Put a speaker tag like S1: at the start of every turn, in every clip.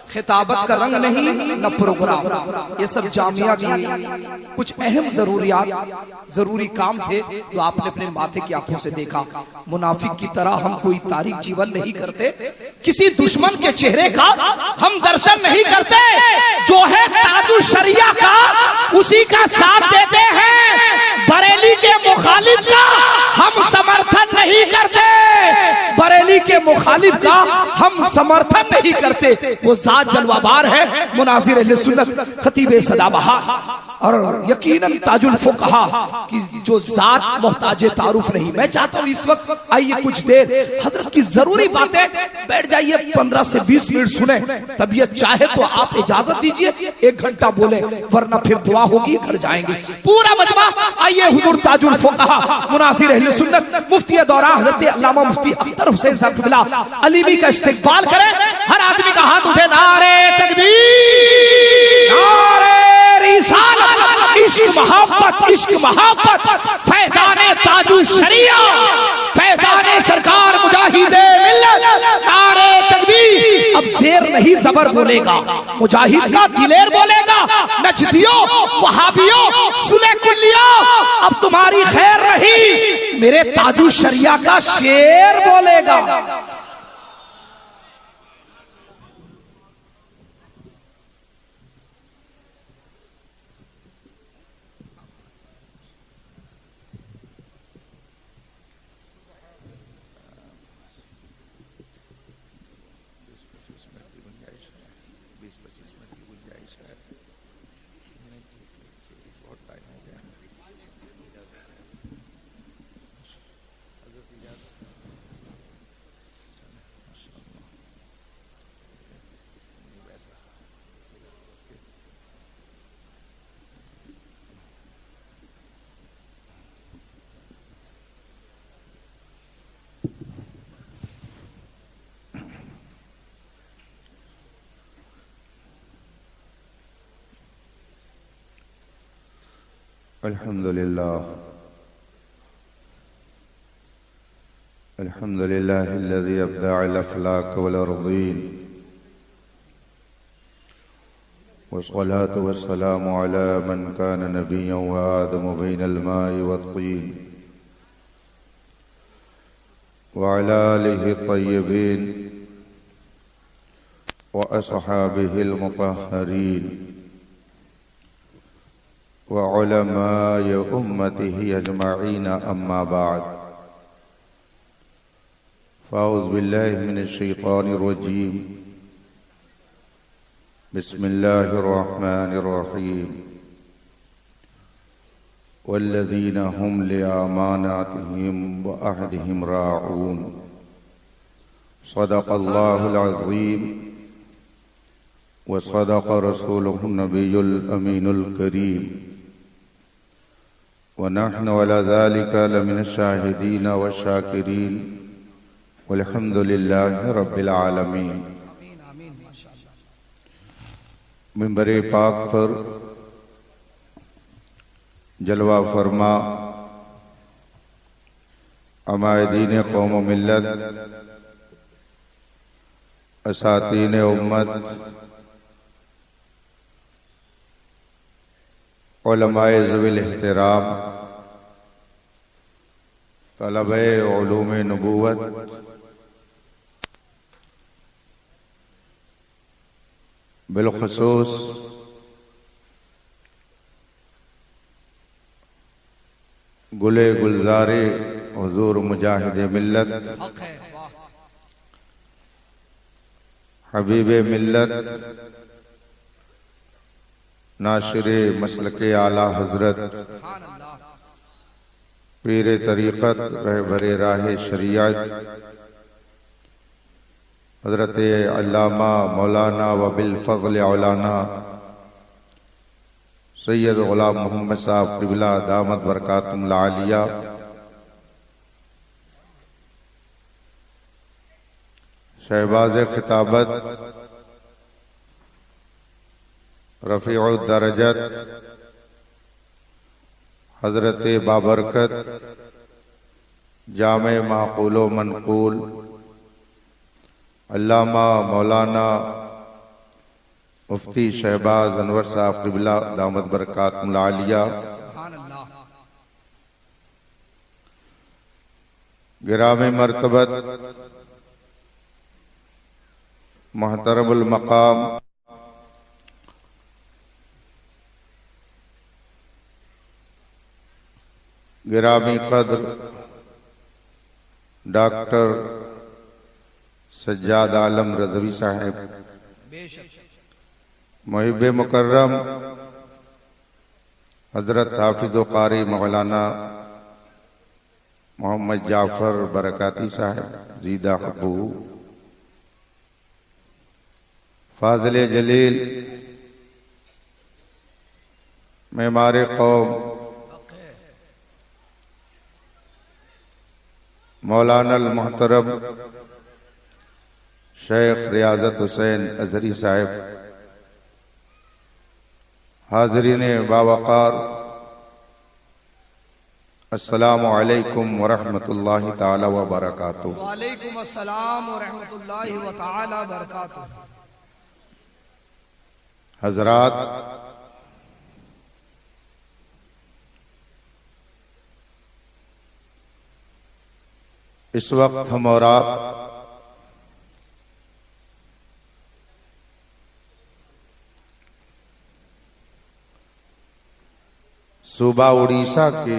S1: खिताबत का रंग नहीं न प्रोग्राम, ये सब जामिया की कुछ अहम जरूरी काम थे जो आपने अपने माथे की आंखों से देखा। मुनाफिक की तरह हम कोई तारीख जीवन नहीं करते, किसी दुश्मन के चेहरे का हम दर्शन नहीं करते, जो है ताजुल शरिया का उसी का साथ देते हैं। बरेली के मुखालिफ का हम समर्थन नहीं करते, बरेली के मुखालिफ का हम समर्थन नहीं करते। वो जात जलवाबार है, मुनाजिर अहले सुन्नत, खतीब सदाबहार और यकीनन ताजुल फुकहा की जो जात मोहताज तारुफ नहीं। मैं चाहता हूँ इस वक्त आइए कुछ देर हजरत की जरूरी बातें, बैठ जाइए 15 से 20 मिनट सुने। तबीयत चाहे तो आप इजाजत दीजिए 1 घंटा बोले, वरना फिर दुआ होगी घर जाएंगे पूरा मजमा। आइए हुजूर ताजुल फुकहा मुनाजिर अहले सुन्नत मुफ्ती दौरा हजरत अल्लामा मुफ्ती अख्तर हुसैन साहब क़िबला अलीमी का इस्तिक़बाल करें। हर आदमी का हाथ उठे, नारे तकबीर, नारे रिसालत, इश्क मोहब्बत, फैज़ाने ताजुल शरिया, फैज़ाने सरकार मुजाहिदे मिल्लत, नारे तकबीर। अब शेर नहीं जबर बोलेगा, मुजाहिद का दिलेर बोलेगा। नजदियो वहाबियो सुने कुल्लियो, अब तुम्हारी खैर नहीं, मेरे ताजुल शरिया का शेर बोलेगा।
S2: अल्हम्दुलिल्लाह अल्लज़ी अब्दअ अल-अफ़लाक वल-अर्ज़ीन वस्सलातु वस्सलामु अला मन कान नबिय्यन व आदमु बैनल माइ वत्तीन व अला आलिहि तय्यबीन व अस्हाबिहिल मुतहहरीन व उलमाए उम्मतिही अजमईन, अम्मा बाद। फ़ाऊज़ु बिल्लाहि मिनश शैतानिर रजीम, बिस्मिल्लाहिर रहमानिर रहीम। वल्लज़ीना हुम लिअमानातिहिम व अहदिहिम राऊन, सदक़ल्लाहुल अज़ीम व सदक़ रसूलुहुन नबियुल अमीनुल करीम व नहनु अला ज़ालिका लमिनश शाहिदीन व शाकिरीन वल्हम्दुलिल्लाहि रब्बिल आलमीन। मिंबर पाक पर जलवा फरमा अमायदीन कौम मिल्लत, असातीन उम्मत, उलमाए ज़वील एहतराम, तलबे उलूम नबूवत, बिलखुसूस गुले गुलजारे हुजूर मुजाहिद मिल्लत, हबीब मिल्लत, नाशिरे मसलके आला हजरत, पीरे तरीक़त, रहबरे राहे शरीयत, हजरत अल्लामा मौलाना व बिल फ़ज़्ल औलाना सैयद ग़ुलाम मोहम्मद साहब क़िबला दामत बरकातुहुल आलिया, शहबाज़ खिताबत, रफ़ीउद दरजत, हजरत बाबरकत, जामे माक़ूल व मनक़ूल, अल्लामा मौलाना मुफ्ती शहबाज अनवर साहब क़िबला दामत बरकातुहुल आलिया,
S1: सुभान अल्लाह।
S2: गिरामी मर्तबत मोहतरमुल मकाम गिरामी कद्र डॉक्टर सज्जाद आलम रज़वी साहब,
S1: बेशक
S2: मुहिब मुकर्रम हजरत हाफिज़ व कारी मौलाना मोहम्मद जाफर बरकाती साहब ज़ीदा हब्बू, फाज़िल जलील मेमारे कौम मौलाना अल मोहतरम शेख रियाजत हुसैन अजहरी साहब, हाज़रीन बावक़ार, अस्सलामु अलैकुम व रहमतुल्लाहि ताला व बरकातुहू।
S1: वालेकुम अस्सलाम व रहमतुल्लाहि व ताला बरकातुहू।
S2: हजरात, इस वक्त हम और आप सूबा उड़ीसा के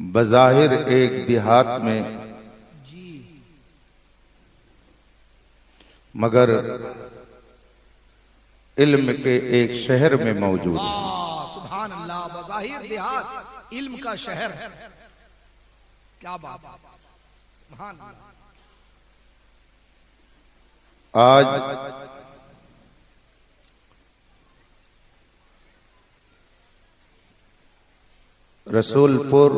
S2: बज़ाहिर एक देहात में मगर इल्म के एक शहर में मौजूद है।
S1: सुभान अल्लाह, बज़ाहिर देहात इल्म का शहर है। क्या बात है, सुभान अल्लाह।
S2: आज रसूलपुर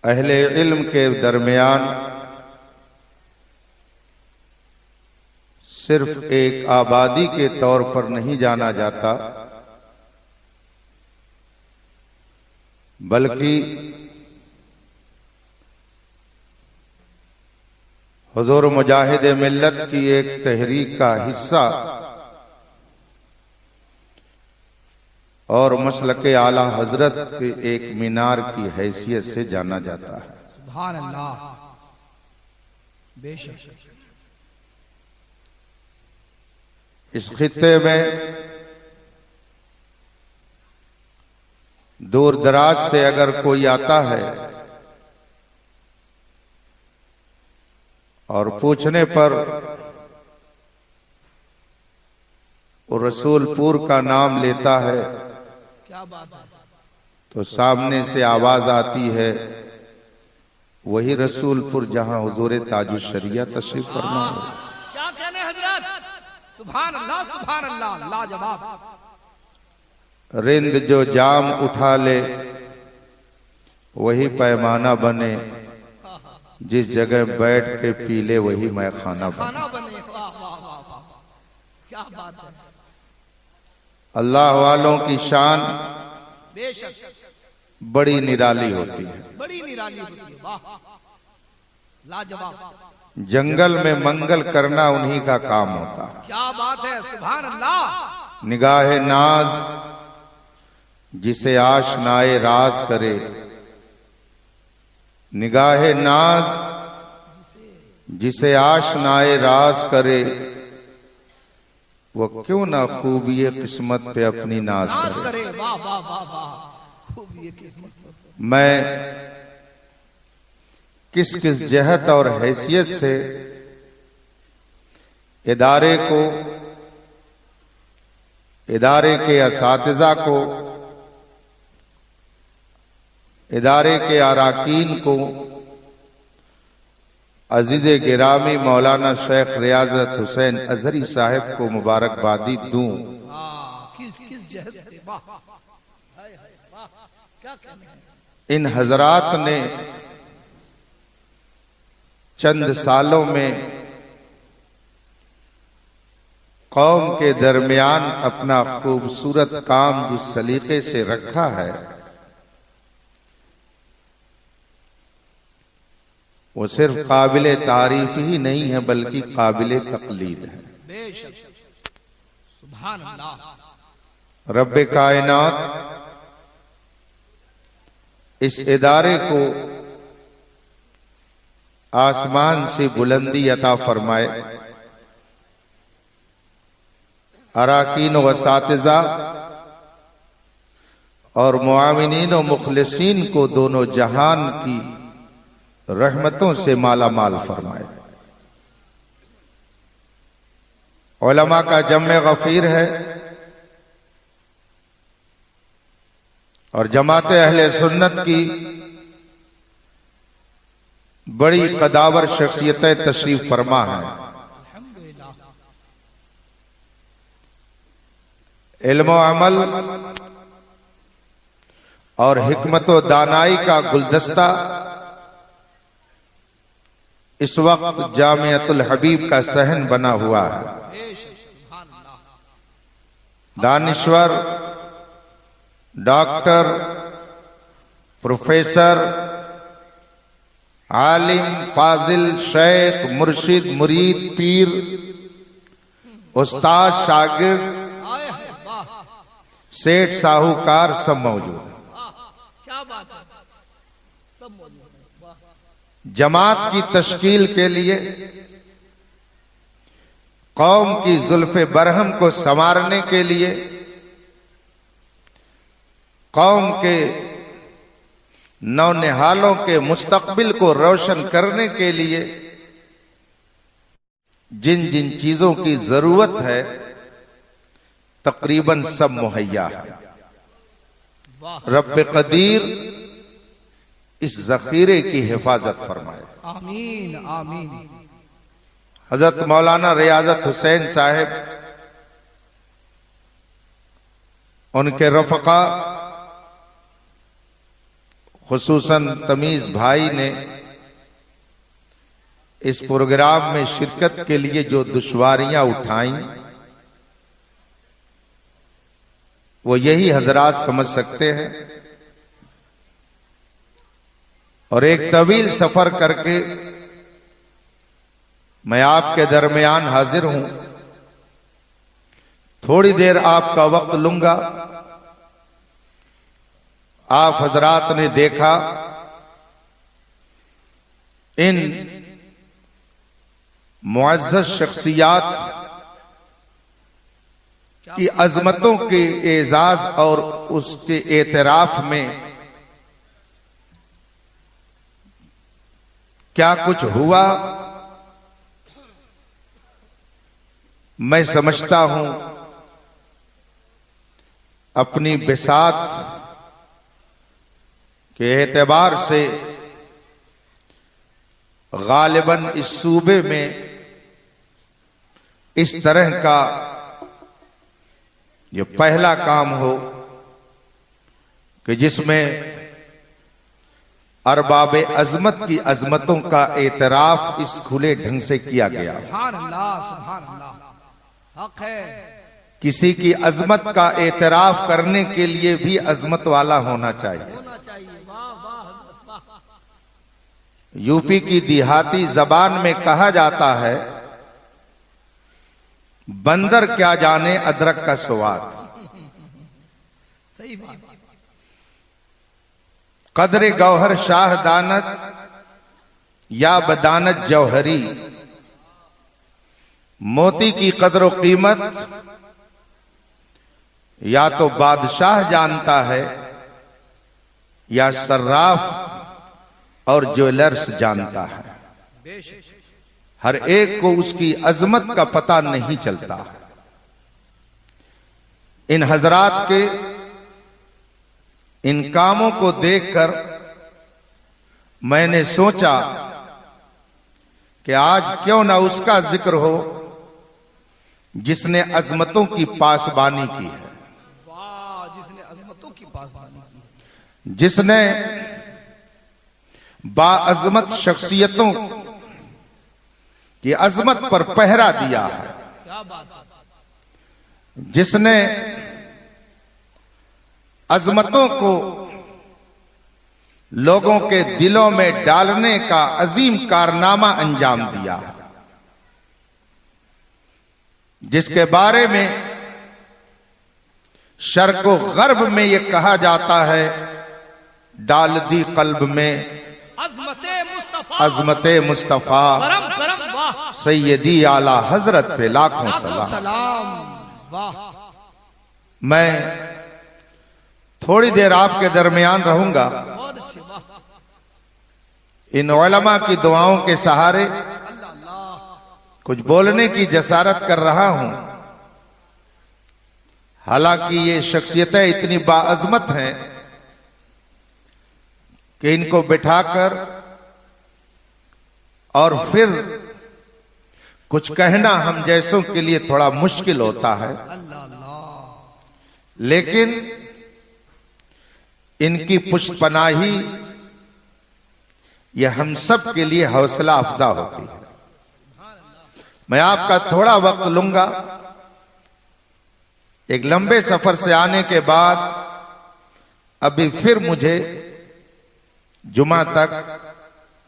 S2: अहले इल्म के दरमियान सिर्फ एक आबादी के तौर पर नहीं जाना जाता, बल्कि हुजूर मुजाहिद मिल्लत की एक तहरीक का हिस्सा और मसलके आला हजरत के एक मीनार की हैसियत से जाना जाता है।
S1: सुभान अल्लाह, बेशक।
S2: इस खित्ते में दूर दराज से अगर कोई आता है और पूछने पर वो रसूलपुर का नाम लेता है,
S1: क्या बात है,
S2: तो सामने से आवाज आती है, वही रसूलपुर जहां हुजूर ताजुश शरिया तशरीफ फरमा है।
S1: क्या कहने हजरत, सुभान अल्लाह, सुभान अल्लाह, लाजवाब।
S2: रिंद जो जाम उठा ले वही पैमाना बने, जिस जगह बैठ के पी ले वही मैखाना बने।
S1: खाना बने, वाह वाह वाह वाह, क्या बात है।
S2: अल्लाह वालों की शान
S1: बेशक
S2: बड़ी निराली होती है,
S1: बड़ी निराली होती है, वाह, लाजवाब।
S2: जंगल में मंगल करना उन्हीं का काम होता है।
S1: क्या बात है, सुभान अल्लाह।
S2: निगाहे नाज जिसे आशनाए राज करे, निगाहे नाज जिसे आशनाए राज करे, वो क्यों ना खूबी किस्मत पे अपनी नाज करे।
S1: वाह वाह वाह वाह, खूब ये किस्मत।
S2: मैं किस किस जहत और हैसियत से इदारे को, इदारे के असातिज़ा को, इदारे के अराकीन को, अजीज गिरामी मौलाना शेख रियाजत हुसैन अजहरी साहब को मुबारकबादी दूं।
S1: किस किस जहत से, वाह वाह, क्या कहने हैं।
S2: इन हजरात ने चंद सालों में कौम के दरमियान अपना खूबसूरत काम जिस सलीके से रखा है, वो सिर्फ काबिले तारीफ ही नहीं है बल्कि काबिले तकलीद है।
S1: बेशक, सुभान अल्लाह।
S2: रब्बे कायनात इस इदारे को आसमान से बुलंदी अता फरमाए, अराकीन व सातिज़ा और मुआविनीन व मुखलिसीन को दोनों जहान की रहमतों से माला माल फरमाए। उलमा का जम्मे गफीर है और जमाते अहले सुन्नत की बड़ी कदावर शख्सियतें तशरीफ फरमा है। इल्म अमल और हिकमत व दानाई का गुलदस्ता इस वक्त जामियतुल हबीब का सहन बना हुआ है। दानिश्वर, डॉक्टर, प्रोफेसर, आलिम, फाजिल, शेख, मुर्शिद, मुरीद, पीर, उस्ताद, शागिर्द, सेठ, साहूकार सब मौजूद हैं।
S1: क्या बात है, सब मौजूद है।
S2: जमात की तश्कील के लिए, कौम की जुल्फे बरहम को संवारने के लिए, कौम के नौनिहालों के मुस्तकबिल को रोशन करने के लिए जिन जिन चीजों की जरूरत है तकरीबन सब मुहैया है। रब्बे कदीर इस जखीरे की हिफाजत फरमाए।
S1: आमीन आमीन।
S2: हजरत मौलाना रियाजत हुसैन साहिब, उनके रफ़क़ा, खुसूसन तमीज भाई ने इस प्रोग्राम में शिरकत के लिए जो दुश्वारियां उठाई वो यही हजरात समझ सकते हैं। और एक तवील सफर करके मैं आपके दरमियान हाजिर हूं। थोड़ी देर आपका वक्त लूंगा। आप हजरात ने देखा इन मुअज़्ज़ज़ शख्सियात की अजमतों के एजाज और उसके एतराफ में क्या कुछ हुआ। मैं समझता हूं अपनी बिसात के एतबार से गालिबन इस सूबे में इस तरह का ये पहला काम हो कि जिसमें अरबाब अजमत की अजमतों का एतराफ इस खुले ढंग से किया गया।
S1: सुभान अल्लाह, सुभान अल्लाह, हक है।
S2: किसी की अजमत का एतराफ करने के लिए भी अजमत वाला होना चाहिए। यूपी की देहाती जबान में कहा जाता है, बंदर क्या जाने अदरक का स्वाद।
S1: सही बात।
S2: कदरे गौहर शाह दानत या बदानत जौहरी, मोती की कदर व कीमत या तो बादशाह जानता है या सर्राफ और ज्वेलर्स जानता है। हर एक को उसकी अजमत का पता नहीं चलता। इन हजरात के इन कामों को देखकर मैंने सोचा कि आज क्यों ना उसका जिक्र हो जिसने अजमतों की पासबानी की है।
S1: वाह, जिसने अजमतों की पासबानी की,
S2: जिसने बाअजमत शख्सियतों की अजमत पर पहरा दिया है।
S1: क्या बात है।
S2: जिसने अजमतों को लोगों के दिलों में डालने का अजीम कारनामा अंजाम दिया, जिसके बारे में शर्क व गर्ब में यह कहा जाता है, डाल दी कल्ब में अजमते मुस्तफा सैयदी आला हजरत पे लाखों सलाम। मैं थोड़ी देर आपके दरमियान रहूंगा। इन उलमा की दुआओं के सहारे कुछ बोलने की जसारत कर रहा हूं। हालांकि ये शख्सियतें इतनी बाअज़मत हैं कि इनको बिठाकर और फिर कुछ कहना हम जैसों के लिए थोड़ा मुश्किल होता है, लेकिन इनकी पुष्पनाही यह हम सब के लिए हौसला अफजा होती है। मैं आपका थोड़ा वक्त लूंगा। एक लंबे सफर से आने के बाद अभी फिर मुझे जुमा तक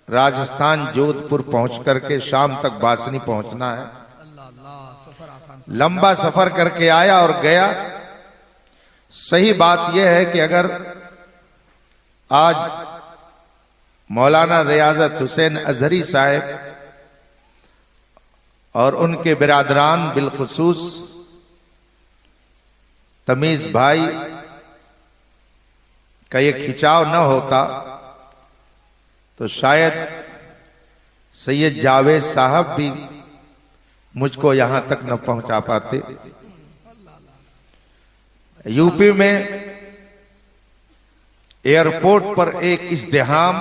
S2: राजस्थान जोधपुर पहुंच करके शाम तक बासनी पहुंचना है। लंबा सफर करके आया और गया। सही बात यह है कि अगर आज मौलाना रियाजत हुसैन अजहरी साहब और उनके बिरादरान बिलखुसूस तमीज भाई का ये खिंचाव न होता तो शायद सैयद जावेद साहब भी मुझको यहां तक न पहुंचा पाते। यूपी में एयरपोर्ट पर एक इज़्दिहाम,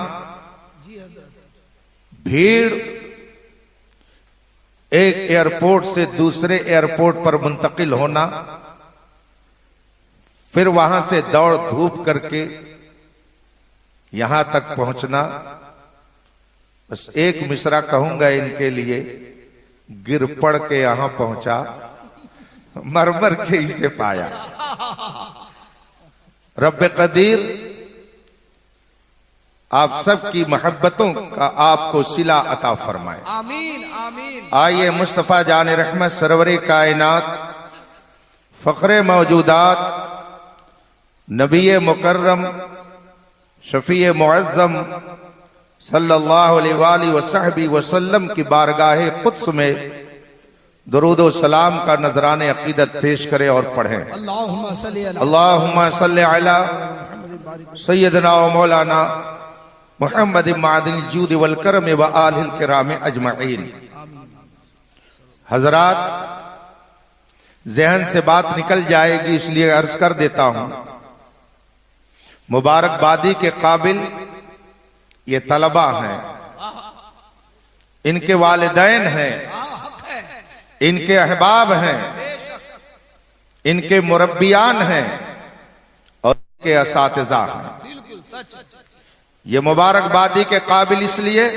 S2: भीड़ एक एयरपोर्ट से दूसरे एयरपोर्ट पर मुंतकिल होना, फिर वहां से दौड़ धूप करके यहां तक पहुंचना। बस एक मिसरा कहूंगा इनके लिए, गिर पड़ के यहां पहुंचा, मरमर के इसे पाया। रब्बे कदीर आप सबकी मोहब्बतों का आपको सिला अता फरमाए।
S1: आमीन आमीन।
S2: आइए मुस्तफा जान रहमत सरवरे कायनात फखरे मौजूदात नबी मुकर्रम शफीए मुअज़्ज़म सल्लल्लाहु अलैहि वसहबी वसल्लम की बारगाहे कुद्स में दुरूद व सलाम का नजराने अकीदत पेश करें और पढ़ें। अल्लाहुम्मा सल्लि अला सय्यदना व मौलाना मुहम्मद मादिल जूद वल करम व आलिल किराम अजमईन। हजरात, जहन से बात निकल जाएगी इसलिए अर्ज कर देता हूं। मुबारकबादी के काबिल ये तलबा हैं, इनके वालिदैन हैं, इनके अहबाब हैं, इनके मुरब्बियान हैं और इनके असातिज़ा हैं। ये मुबारकबादी के काबिल इसलिए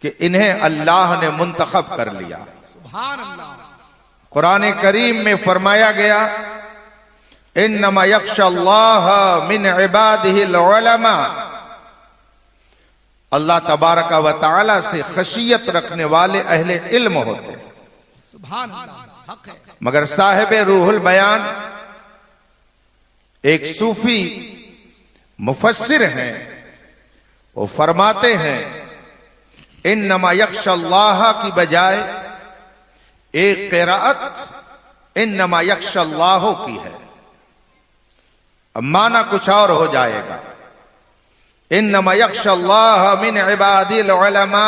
S2: कि इन्हें अल्लाह ने मुंतखब कर लिया। सुभान अल्लाह। कुरान करीम में फरमाया गया, इन्नमा यख्शल्लाह मिन इबादिहिल उलमा। अल्लाह तबारक व तआला से खशियत रखने वाले अहले इल्म होते हैं।
S1: सुभान अल्लाह, हक है।
S2: मगर साहिब रूहुल बयान एक सूफी मुफस्सिर हैं, वो फरमाते हैं इन्नमा यख्शल्लाह की बजाय एक क़िराअत इन्नमा यख्शल्लाह की है। अब माना कुछ और हो जाएगा, इन्नमा यख्शल्लाह मिन इबादिल उलमा।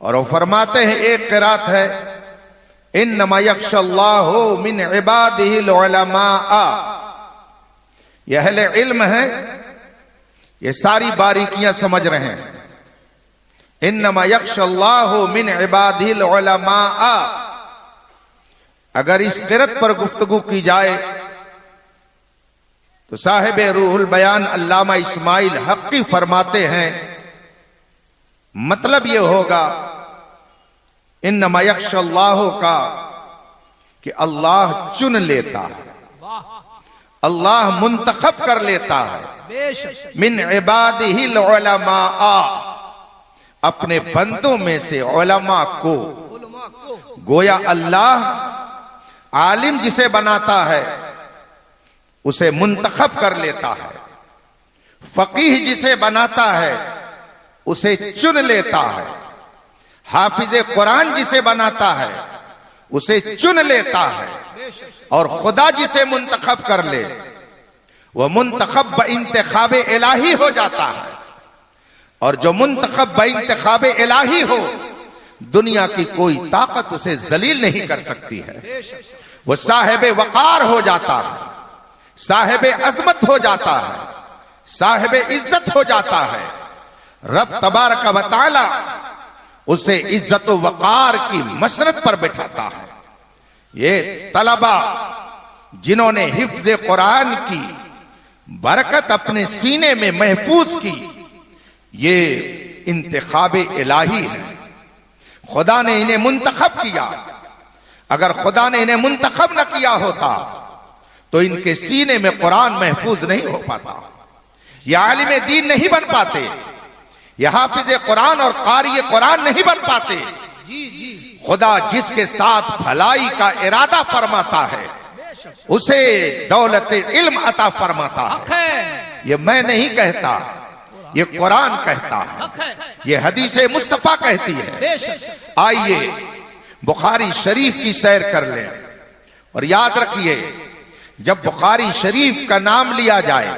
S2: और वो फरमाते हैं एक क़िराअत है इन्नमा यख्शल्लाह मिन इबादिहिल उलमा। ये अहले इल्म है, ये सारी बारीकियां समझ रहे हैं। इन्नमा यख्शल्लाह मिन इबादिहिल उलमा। अगर इस क़िराअत पर गुफ्तगू की जाए तो साहिब रूहुल बयान अल्लामा इस्माइल हक्की फरमाते हैं, मतलब यह होगा इन्नमा यख्शल्लाह का कि अल्लाह चुन लेता है, अल्लाह मुंतखब कर लेता है। मिन इबादिहिल उलमा, अपने बंदों में से उलमा को। गोया अल्लाह आलिम जिसे बनाता है उसे मुंतखब कर लेता है, फकीह जिसे बनाता है उसे चुन लेता है, हाफिज कुरान जिसे बनाता है उसे चुन लेता है, और खुदा जिसे मुंतखब कर ले वह मुंतखब इंतखाब इलाही हो जाता है। और जो मुंतखब इंतखाब इलाही हो, दुनिया की कोई ताकत उसे जलील नहीं कर सकती है। वो साहिब वकार हो जाता है, साहिब अजमत हो जाता है, साहिब इज्जत हो जाता है। रब तबारक व तआला उसे इज्जत व वकार की मशरत पर बैठाता है। ये तलबा जिन्होंने हिफ्ज कुरान की बरकत अपने सीने में महफूज की, ये इंतखाब इलाही है। खुदा ने इन्हें मुंतखब किया। अगर खुदा ने इन्हें मुंतखब न किया होता तो इनके सीने में कुरान महफूज नहीं हो पाता, ये आलिम दीन नहीं बन पाते, ये हाफिज कुरान और कारी कुरान नहीं बन पाते। खुदा जिसके साथ भलाई का इरादा फरमाता है उसे दौलत इल्म अता फरमाता है। ये मैं नहीं कहता, ये कुरान कहता है, ये हदीस मुस्तफा कहती है। आइए बुखारी शरीफ की सैर कर लें। और याद रखिए, जब बुखारी शरीफ का नाम लिया जाए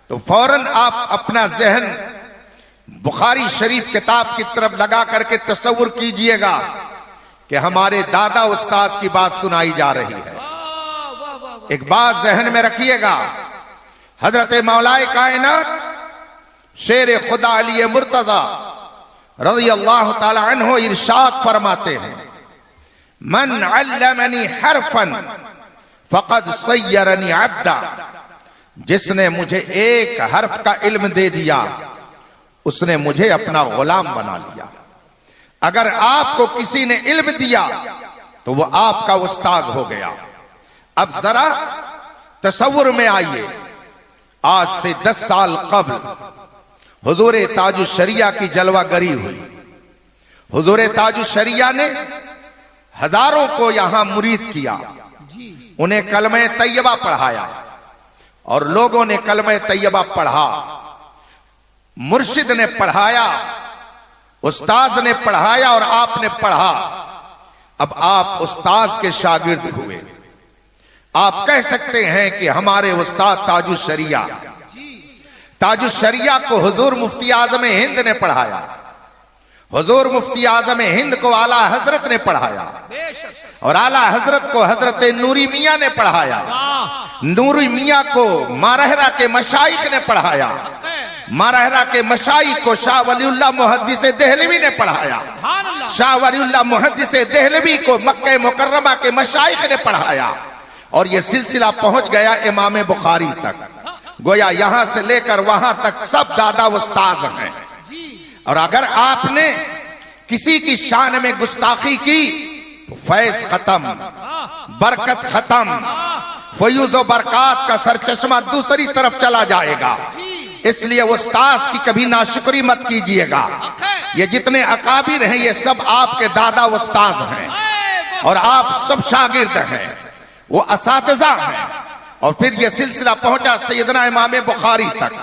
S2: तो फौरन आप अपना जहन बुखारी शरीफ किताब की तरफ लगा करके तसव्वुर कीजिएगा कि हमारे दादा उस्ताद की बात सुनाई जा रही है। एक बात जहन में रखिएगा, हजरत मौलाए कायनात शेर खुदा अली मुर्तजा रज़ी अल्लाह ताला अन्हु इरशाद फरमाते हैं, मन अल्लमनी हरफन फकद सय्यरनी अब्दा, जिसने मुझे एक हर्फ का इल्म दे दिया उसने मुझे अपना गुलाम बना लिया। अगर आपको किसी ने इल्म दिया तो वो आपका उस्ताद हो गया। अब जरा तसव्वुर में आइए, आज से 10 साल कबल हुजूर ताजुल शरिया की जलवागरी हुई। हुजूर ताजुल शरिया ने हजारों को यहां मुरीद किया, उन्हें कलमे तैयबा पढ़ाया और लोगों ने कलमे तैयबा पढ़ा। मुर्शिद ने पढ़ाया, उस्ताद ने पढ़ाया और आपने पढ़ा। अब आप उस्ताद के शागिर्द हुए। आप कह सकते हैं कि हमारे उस्ताद ताजुल शरिया, ताजुल शरिया को हुजूर मुफ्ती आजम हिंद ने पढ़ाया, हुजूर मुफ्ती आजम हिंद को आला हजरत ने पढ़ाया और आला हजरत को हजरत नूरी मियां ने पढ़ाया, नूरी मियां को मारहरा के मशाइख ने पढ़ाया, मारहरा के मशाइख को शाह वलीउल्लाह मुहद्दिस देहलवी ने पढ़ाया, शाह वलीउल्लाह मुहद्दिस देहलवी को मक्के मुकर्रमा के मशाइख ने पढ़ाया। और यह सिलसिला पहुंच गया इमाम बुखारी तक। गोया यहां से लेकर वहां तक सब दादा उस्ताद हैं। और अगर आपने किसी की शान में गुस्ताखी की तो फैज खत्म, बरकत खत्म, फयूज और बरकत का सरचश्मा दूसरी तरफ चला जाएगा। इसलिए उस्ताद की कभी नाशुक्री मत कीजिएगा। ये जितने अकाबिर हैं ये सब आपके दादा उस्ताद हैं और आप सब शागिर्द हैं, वो असातिज़ा हैं। और फिर यह सिलसिला पहुंचा सैयदना इमाम बुखारी तक।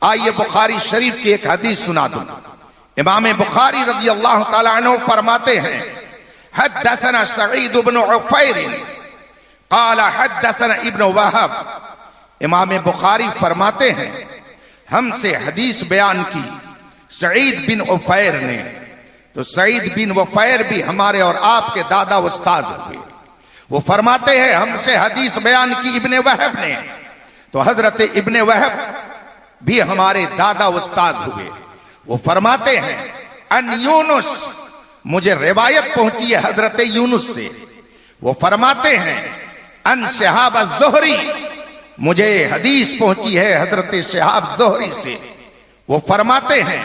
S2: आइए बुखारी शरीफ की एक हदीस सुना दूं। इमाम बुखारी रज़ी अल्लाह ताला अन्हु फरमाते हैं, हद्दसना सईद इब्न उफैर क़ाला हद्दसना इब्न वहब। इमाम बुखारी फरमाते हैं, हमसे हदीस बयान की सईद बिन उफैर ने। तो सईद बिन उफैर भी हमारे और आपके दादा उस्ताद हुए। वो फरमाते हैं, हमसे हदीस बयान की इब्ने वहब ने। तो हजरत इब्ने वहब भी हमारे दादा उस्ताद हुए। वो फरमाते हैं, अन यूनुस, मुझे रिवायत पहुंची है हजरत यूनुस से। वो फरमाते हैं, अन शिहाब अज़्ज़ुहरी, मुझे हदीस पहुंची है हजरत शिहाब ज़ुहरी से। वो फरमाते हैं,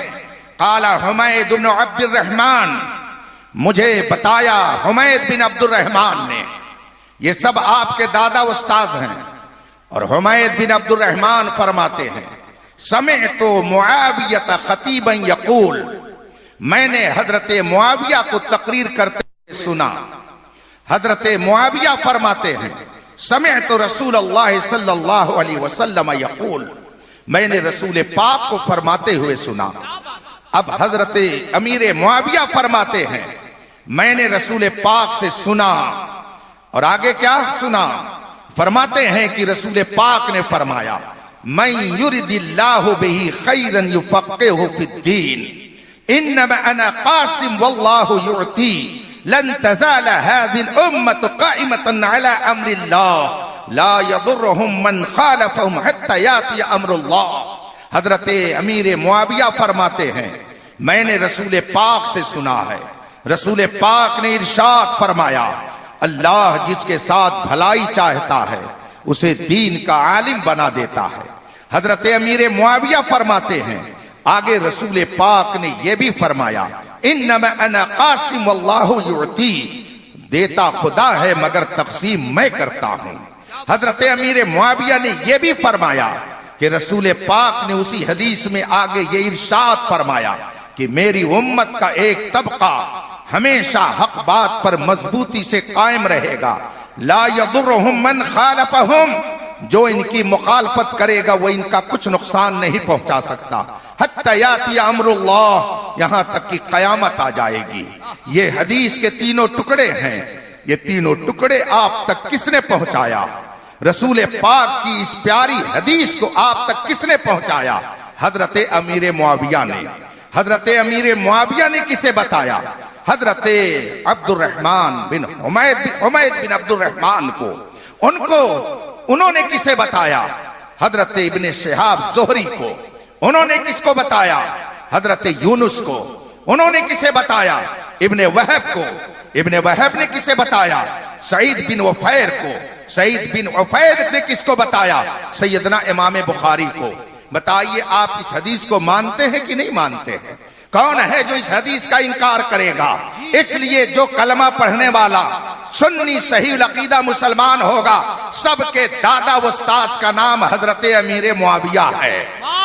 S2: काला हुमैद बिन अब्दुर्रहमान, मुझे बताया हुमैद बिन अब्दुर्रहमान ने। ये सब आपके दादा उस्ताद हैं। और हुमैद बिन अब्दुल रहमान फरमाते हैं, समिअतु मुआविया खतीबन यकूल, मैंने हजरत मुआविया को तकरीर करते हुए सुना। हजरत मुआविया फरमाते हैं, समिअतु रसूलुल्लाह सल्लल्लाहु अलैहि वसल्लम यकूल, मैंने रसूल पाक को फरमाते हुए सुना। अब हजरत अमीर मुआविया फरमाते हैं, मैंने रसूल पाक से सुना। और आगे क्या सुना? फरमाते हैं कि रसूल पाक ने फरमाया, मैं युरिदिल्लाहु बिही खैरन युफक्किहु फिद्दीन, इन्नमा अना कासिम वल्लाहु युअती, लन तज़ाल हाज़िल उम्मत काइमतन अला अम्रिल्लाह, ला यदुर्रुहुम मन खालफहुम हत्ता याति अम्रुल्लाह। हजरत अमीर मुआविया फरमाते हैं, मैंने रसूल पाक से सुना है, रसूल पाक ने इरशाद फरमाया, अल्लाह जिसके साथ भलाई चाहता है उसे दीन का आलिम बना देता है। हजरत अमीर मुआविया फरमाते हैं, आगे रसूल पाक ने यह भी फरमाया, इन्नमा अना कासिम वल्लाहु युअती, देता खुदा है मगर तकसीम मैं करता हूं। हजरत अमीर मुआविया ने यह भी फरमाया कि रसूल पाक ने उसी हदीस में आगे ये इरशाद फरमाया कि मेरी उम्मत का एक तबका हमेशा हक बात पर मजबूती से कायम रहेगा, ला यदुर्रुहुम मन खालफहुम, जो इनकी मुखालफत करेगा वो इनका कुछ नुकसान नहीं पहुंचा सकता, हत्ता याति अम्रुल्लाह, यहां तक कि कयामत आ जाएगी। ये हदीस के तीनों टुकड़े हैं, ये तीनों टुकड़े आप तक किसने पहुंचाया? रसूल पाक की इस प्यारी हदीस को आप तक किसने पहुंचाया? हजरत अमीर मुआविया ने। हजरत अमीर मुआविया ने किसे बताया? हजरत अब्दुल रहमान बिन हुमैद बिन अब्दुल रहमान को। उनको उन्होंने किसे बताया? हजरत इब्ने शिहाब ज़ुहरी को। उन्होंने किसको बताया? हजरत यूनुस को। उन्होंने किसे बताया? इब्ने वहब को। इब्ने वहब ने किसे बताया? सईद बिन वफैर को। सईद बिन वफैर ने किसको बताया? सैयदना इमाम बुखारी को। बताइए आप इस हदीस को मानते हैं कि नहीं मानते हैं? कौन है जो इस हदीस का इनकार करेगा? इसलिए जो कलमा पढ़ने वाला सुन्नी सही अकीदा मुसलमान होगा, सबके दादा उस्ताद का नाम हजरत अमीर मुआविया है।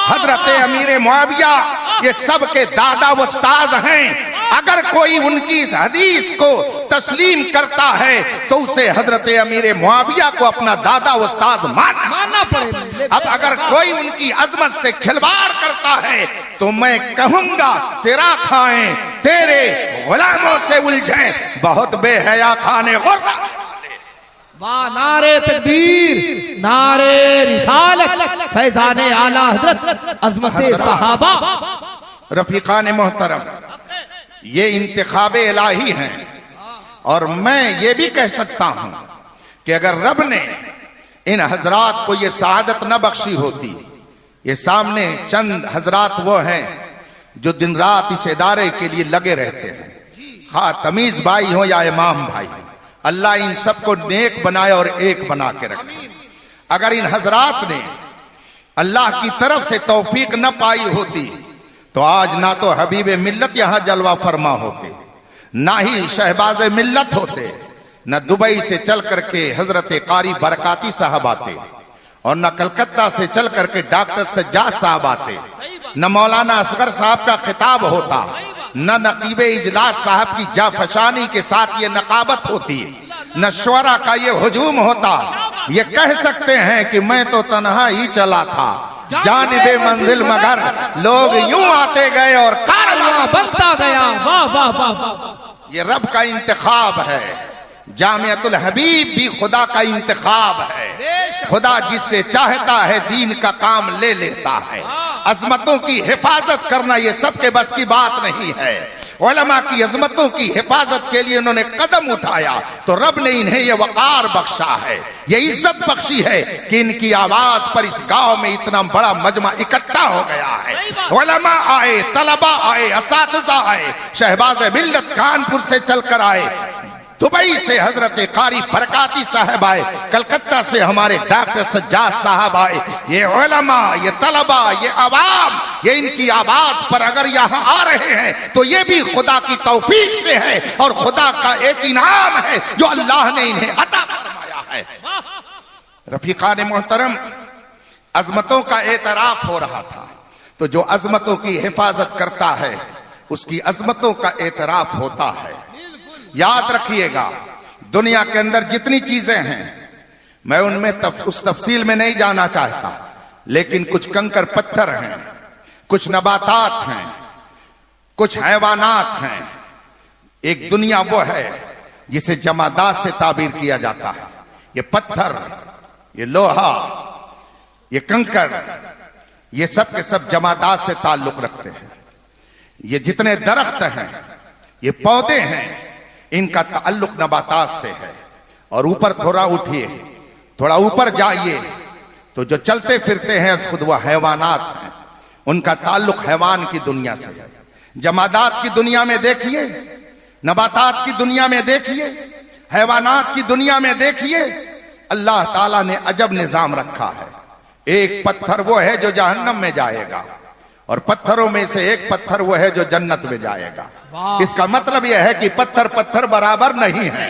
S2: हजरत अमीर मुआविया ये सबके दादा उस्ताद हैं। अगर कोई उनकी इस हदीस को तस्लीम करता है तो उसे हजरत अमीर मुआविया को अपना दादा उस्ताद मानना पड़ेगा। अब अगर कोई उनकी अजमत से खिलवाड़ करता है तो मैं कहूंगा, तेरा खाएं तेरे गुलामों से उलझें, बहुत बेहया खाने गुर्रा।
S1: वाह, नारे तकबीर, नारे रिसालत, फैजाने आला हजरत, अज़मत सहाबा।
S2: रफीकान मोहतरम, ये इंतखाब इलाही हैं। और मैं ये भी कह सकता हूं कि अगर रब ने इन हजरात को ये सआदत न बख्शी होती, ये सामने चंद हजरात वो हैं जो दिन रात इस इदारे के लिए लगे रहते हैं, खा तमीज भाई हो या इमाम भाई, अल्लाह इन सबको नेक बनाए और एक बना के रखे। अगर इन हजरात ने अल्लाह की तरफ से तौफीक न पाई होती तो आज ना तो हबीब मिल्लत यहां जलवा फरमा होते, ना ही शहबाज मिल्लत होते, न दुबई से चल करके हजरत कारी बरकाती साहब आते, और न कलकत्ता से चल करके डॉक्टर सज्जाद साहब आते, न मौलाना असगर साहब का खिताब होता, न नकीब इजलास साहब की जाफशानी के साथ ये नकाबत होती, न शुरा का ये हुजूम होता। ये कह सकते हैं कि मैं तो तन्हा ही चला था, जानिबे मंजिल मगर लोग यूं आते गए और कारवां बनता गया। वाह वाह वाह, ये रब का इंतखाब है। जामियतुल हबीब भी खुदा का इंतखाब है। खुदा जिससे चाहता है दीन का काम ले लेता है। अजमतों की हिफाजत करना ये सबके बस की बात नहीं है। उलमा की अजमतों की हिफाजत के लिए उन्होंने कदम उठाया तो रब ने इन्हें यह वकार बख्शा है, ये इज्जत बख्शी है कि इनकी आवाज पर इस गांव में इतना बड़ा मजमा इकट्ठा हो गया है। उलमा आए, तलबा आए, असातिज़ा आए, शहबाज मिल्लत कानपुर से चलकर आए, दुबई से हजरत कारी बरकाती साहब आए, कलकत्ता से हमारे डॉक्टर सज्जाद साहब आए। ये उलमा, ये तलबा, ये अवाम, ये इनकी आवाज पर अगर यहाँ आ रहे हैं तो ये भी खुदा की तौफीक से है और खुदा का एक इनाम है जो अल्लाह ने इन्हें अता फरमाया है। रफीकान मोहतरम, अजमतों का एतराफ हो रहा था, तो जो अजमतों की हिफाजत करता है उसकी अजमतों का एतराफ होता है। याद रखिएगा, दुनिया के अंदर जितनी चीजें हैं, मैं उनमें उस तफसील में नहीं जाना चाहता, लेकिन कुछ कंकर पत्थर हैं, कुछ नबातात हैं, कुछ हैवानात हैं। एक दुनिया वो है जिसे जमादात से ताबीर किया जाता है। ये पत्थर, ये लोहा, ये कंकड़, ये सब के सब जमादात से ताल्लुक रखते हैं। ये जितने दरख्त हैं, ये पौधे हैं, इनका ताल्लुक नबातात से है। और ऊपर थोड़ा उठिए, थोड़ा ऊपर जाइए तो जो चलते फिरते हैं खुद वह हैवानात हैं, उनका ताल्लुक हैवान की दुनिया से है। जमादात की दुनिया में देखिए, नबातात की दुनिया में देखिए, हैवानात की दुनिया में देखिए, अल्लाह ताला ने अजब निजाम रखा है। एक पत्थर वो है जो जहन्नम में जाएगा, और पत्थरों में से एक पत्थर वो है जो जन्नत में जाएगा। इसका मतलब यह है कि पत्थर पत्थर बराबर नहीं है,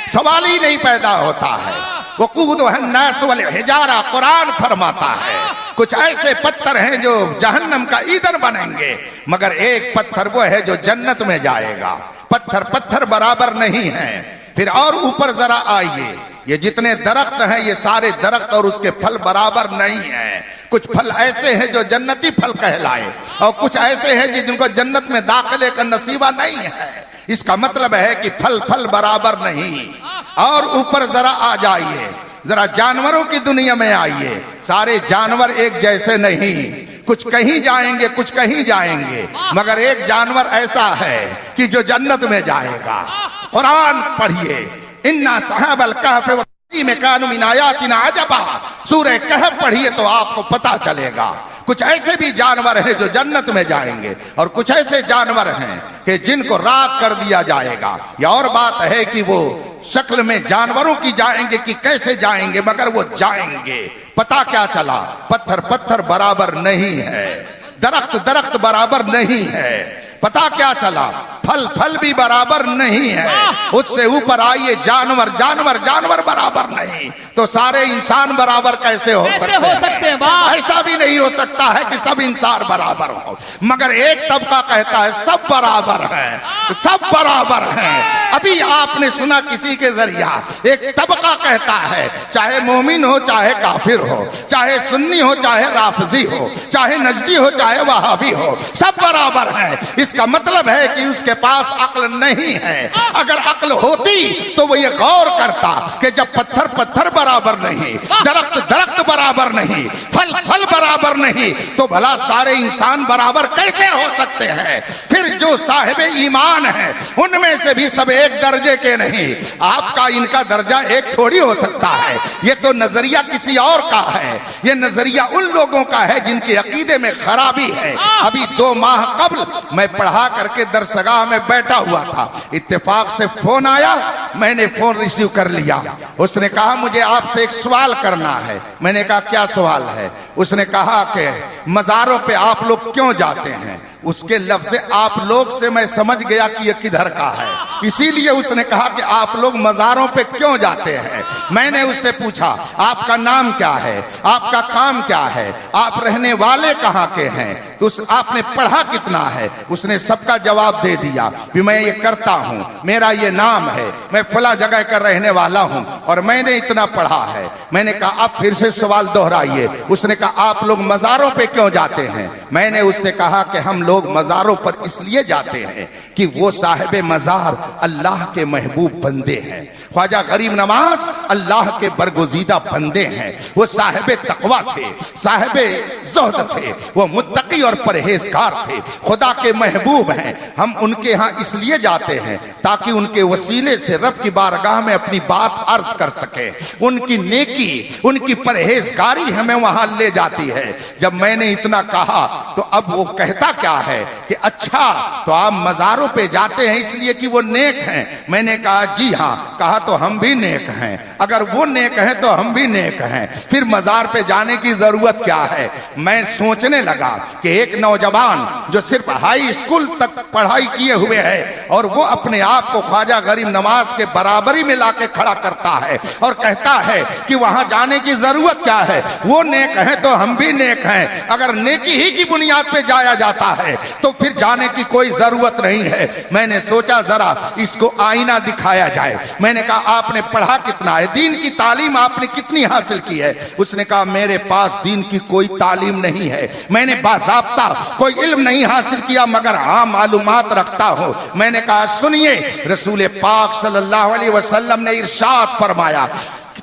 S2: सवाल ही नहीं पैदा होता है। वक़ूदुहन्नास वल हिजारा, कुरान फरमाता है कुछ ऐसे पत्थर हैं जो जहन्नम का ईंधन बनेंगे, मगर एक पत्थर वो है जो जन्नत में जाएगा। पत्थर पत्थर बराबर नहीं है। फिर और ऊपर जरा आइए, ये जितने दरख्त हैं ये सारे दरख्त और उसके फल बराबर नहीं है। कुछ फल ऐसे हैं जो जन्नती फल कहलाए, और कुछ ऐसे हैं जिनको जन्नत में दाखिले का नसीबा नहीं है। इसका मतलब है कि फल फल बराबर नहीं। और ऊपर जरा आ जाइए, जरा जानवरों की दुनिया में आइए, सारे जानवर एक जैसे नहीं, कुछ कहीं जाएंगे कुछ कहीं जाएंगे, मगर एक जानवर ऐसा है कि जो जन्नत में जाएगा। कुरान पढ़िए, इन्ना सहाबल कहफ में कानू मिन आयातिना अजबा, सूरह कहफ पढ़िए तो आपको पता चलेगा। कुछ ऐसे भी जानवर हैं जो जन्नत में जाएंगे, और कुछ ऐसे जानवर हैं कि जिनको राख कर दिया जाएगा। यह और बात है कि वो शक्ल में जानवरों की जाएंगे कि कैसे जाएंगे, मगर वो जाएंगे। पता क्या चला, पत्थर पत्थर बराबर नहीं है, दरख्त दरख्त बराबर नहीं है। पता क्या चला, फल फल भी बराबर नहीं है। उससे ऊपर आइए, जानवर जानवर जानवर बराबर नहीं, तो सारे इंसान बराबर कैसे हो सकते हैं? ऐसा भी नहीं हो सकता है कि सब इंसान बराबर हो, मगर एक तबका कहता है सब बराबर हैं, सब बराबर हैं। अभी आपने सुना किसी के जरिया एक तबका कहता है, चाहे मोमिन हो चाहे काफिर हो, चाहे सुन्नी हो चाहे राफजी हो, चाहे नजदी हो चाहे वहाबी हो, सब बराबर हैं। इसका मतलब है कि उसके पास अक्ल नहीं है। अगर अक्ल होती तो वो ये गौर करता कि जब पत्थर पत्थर बराबर नहीं, दरख्त दरख्त बराबर नहीं, फल फल बराबर नहीं, तो भला सारे इंसान बराबर कैसे हो सकते हैं? फिर जो साहिब ईमान है उनमें से भी सब एक दर्जे के नहीं। आपका इनका दर्जा एक थोड़ी हो सकता है। ये तो नजरिया किसी और का है। ये नजरिया उन लोगों का है जिनके अकीदे में खराबी है। अभी 2 माह कबल मैं पढ़ा करके दरसगाह में बैठा हुआ था, इत्तेफाक से फोन आया, मैंने फोन रिसीव कर लिया। उसने कहा मुझे आपसे एक सवाल करना है। मैंने कहा क्या सवाल है? उसने कहा कि मज़ारों पे आप लोग क्यों जाते हैं? उसके लफ्ज़ आप लोग से मैं समझ गया कि ये किधर का है, इसीलिए उसने कहा कि आप लोग मज़ारों पे क्यों जाते हैं। मैंने उससे पूछा आपका नाम क्या है, आपका काम क्या है, आप रहने वाले कहाँ के हैं, तो आपने पढ़ा कितना है? उसने सबका जवाब दे दिया कि मैं ये करता हूँ, मेरा ये नाम है, मैं फला जगह का रहने वाला हूँ और मैंने इतना पढ़ा है। मैंने कहा आप फिर से सवाल दोहराइए। उसने कहा आप लोग मज़ारों पे क्यों जाते हैं? मैंने उससे कहा कि हम लोग मज़ारों पर इसलिए जाते हैं कि वो साहिब मज़ार अल्लाह के महबूब बंदे हैं। ख्वाजा गरीब नवाज अल्लाह के बरगुज़ीदा बंदे हैं। वो साहिब तकवा थे, साहिब ज़ुहद थे, वो मुत्तकी और परहेजगार थे, खुदा के महबूब हैं। हम उनके यहाँ इसलिए जाते हैं ताकि उनके वसीले से रब की बारगाह में अपनी बात अर्ज कर सके। उनकी नेकी, उनकी परहेजगारी हमें वहां ले जाती है। जब मैंने इतना कहा तो अब वो कहता क्या है कि अच्छा तो आप मज़ारों पे जाते हैं इसलिए कि वो नेक हैं। मैंने कहा जी हाँ, कहा तो हम भी नेक हैं, अगर वो नेक हैं तो हम भी नेक हैं, फिर मजार पे जाने की जरूरत क्या है। मैं सोचने लगा कि एक नौजवान जो सिर्फ हाई स्कूल तक पढ़ाई किए हुए है और वो अपने आप को ख्वाजा गरीब नवाज के बराबरी में लाके खड़ा करता है और कहता है कि वहां जाने की जरूरत क्या है, वो नेक है तो हम भी नेक हैं, अगर नेकी ही की बुनियाद पे जाया जाता है तो फिर जाने की कोई जरूरत नहीं है। मैंने सोचा जरा इसको आईना दिखाया जाए। मैंने कहा आपने पढ़ा कितना है, दीन की तालीम आपने कितनी हासिल की है। उसने कहा मेरे पास दीन की कोई तालीम नहीं है, मैंने बाज़ाब्ता कोई इल्म नहीं हासिल किया, मगर हाँ मालूमात रखता हूं। मैंने कहा सुनिए, रसूल पाक सल्लल्लाहु अलैहि वसल्लम ने इरशाद फरमाया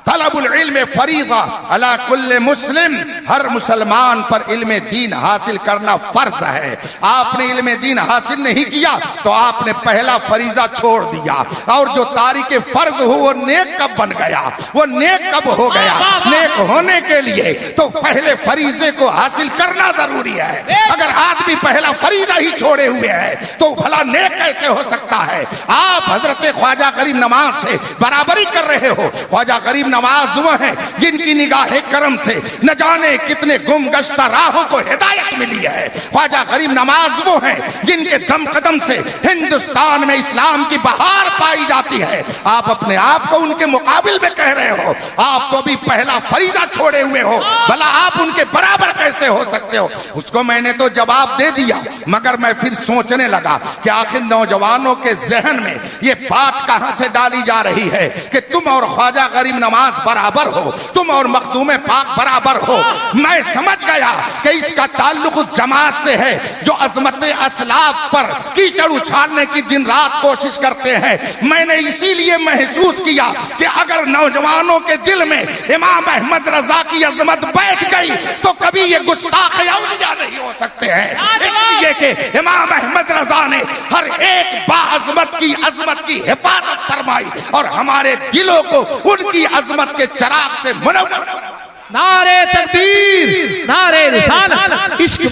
S2: तलबुल इल्म फरीज़ा अला कुल्ले मुस्लिम, हर मुसलमान पर इल्म दीन हासिल करना फर्ज है। आपने इल्म दीन हासिल नहीं किया तो आपने पहला फरीजा छोड़ दिया, और जो तारीख फर्ज हो वो नेक कब बन गया, वो नेक कब हो गया। नेक होने के लिए तो पहले फरीजे को हासिल करना जरूरी है। अगर आदमी पहला फरीजा ही छोड़े हुए है तो भला नेक कैसे हो सकता है। आप हजरत ख्वाजा गरीब नवाज से बराबरी कर रहे हो। ख्वाजा गरीब नवाज वो हैं जिनकी निगाहे करम से न जाने कितने गुमगश्ता राहों को हिदायत मिली है। ख्वाजा गरीब नवाज वो हैं जिनके दम कदम से हिंदुस्तान में इस्लाम की बहार पाई जाती है। आप अपने आप को उनके मुकाबिल में कह रहे हो, आप तो अभी पहला फरीजा छोड़े हुए हो, भला आप उनके बराबर कैसे हो सकते हो। उसको मैंने तो जवाब दे दिया, मगर मैं फिर सोचने लगा कि आखिर नौजवानों के जहन में ये बात कहां से डाली जा रही है कि तुम और ख्वाजा गरीब नवाज बराबर हो, तुम और मखदूम पाक बराबर हो। मैं समझ गया कि इसका ताल्लुक उस जमात से है जो अजमत असलाफ पर कीचड़ उछालने की दिन रात कोशिश करते हैं। मैंने इसीलिए महसूस किया कि अगर नौजवानों के दिल में इमाम अहमद रजा की अजमत बैठ गई तो कभी ये गुस्ताख औलिया नहीं हो सकते हैं। इसलिए कि इमाम अहमद रजा ने हर एक बाअज़मत की अजमत की हिफाजत फरमाई और हमारे दिलों को उनकी अजमत के चराग से मुनव्वर।
S3: नारे तकबीर, नारे रिसालत, इश्क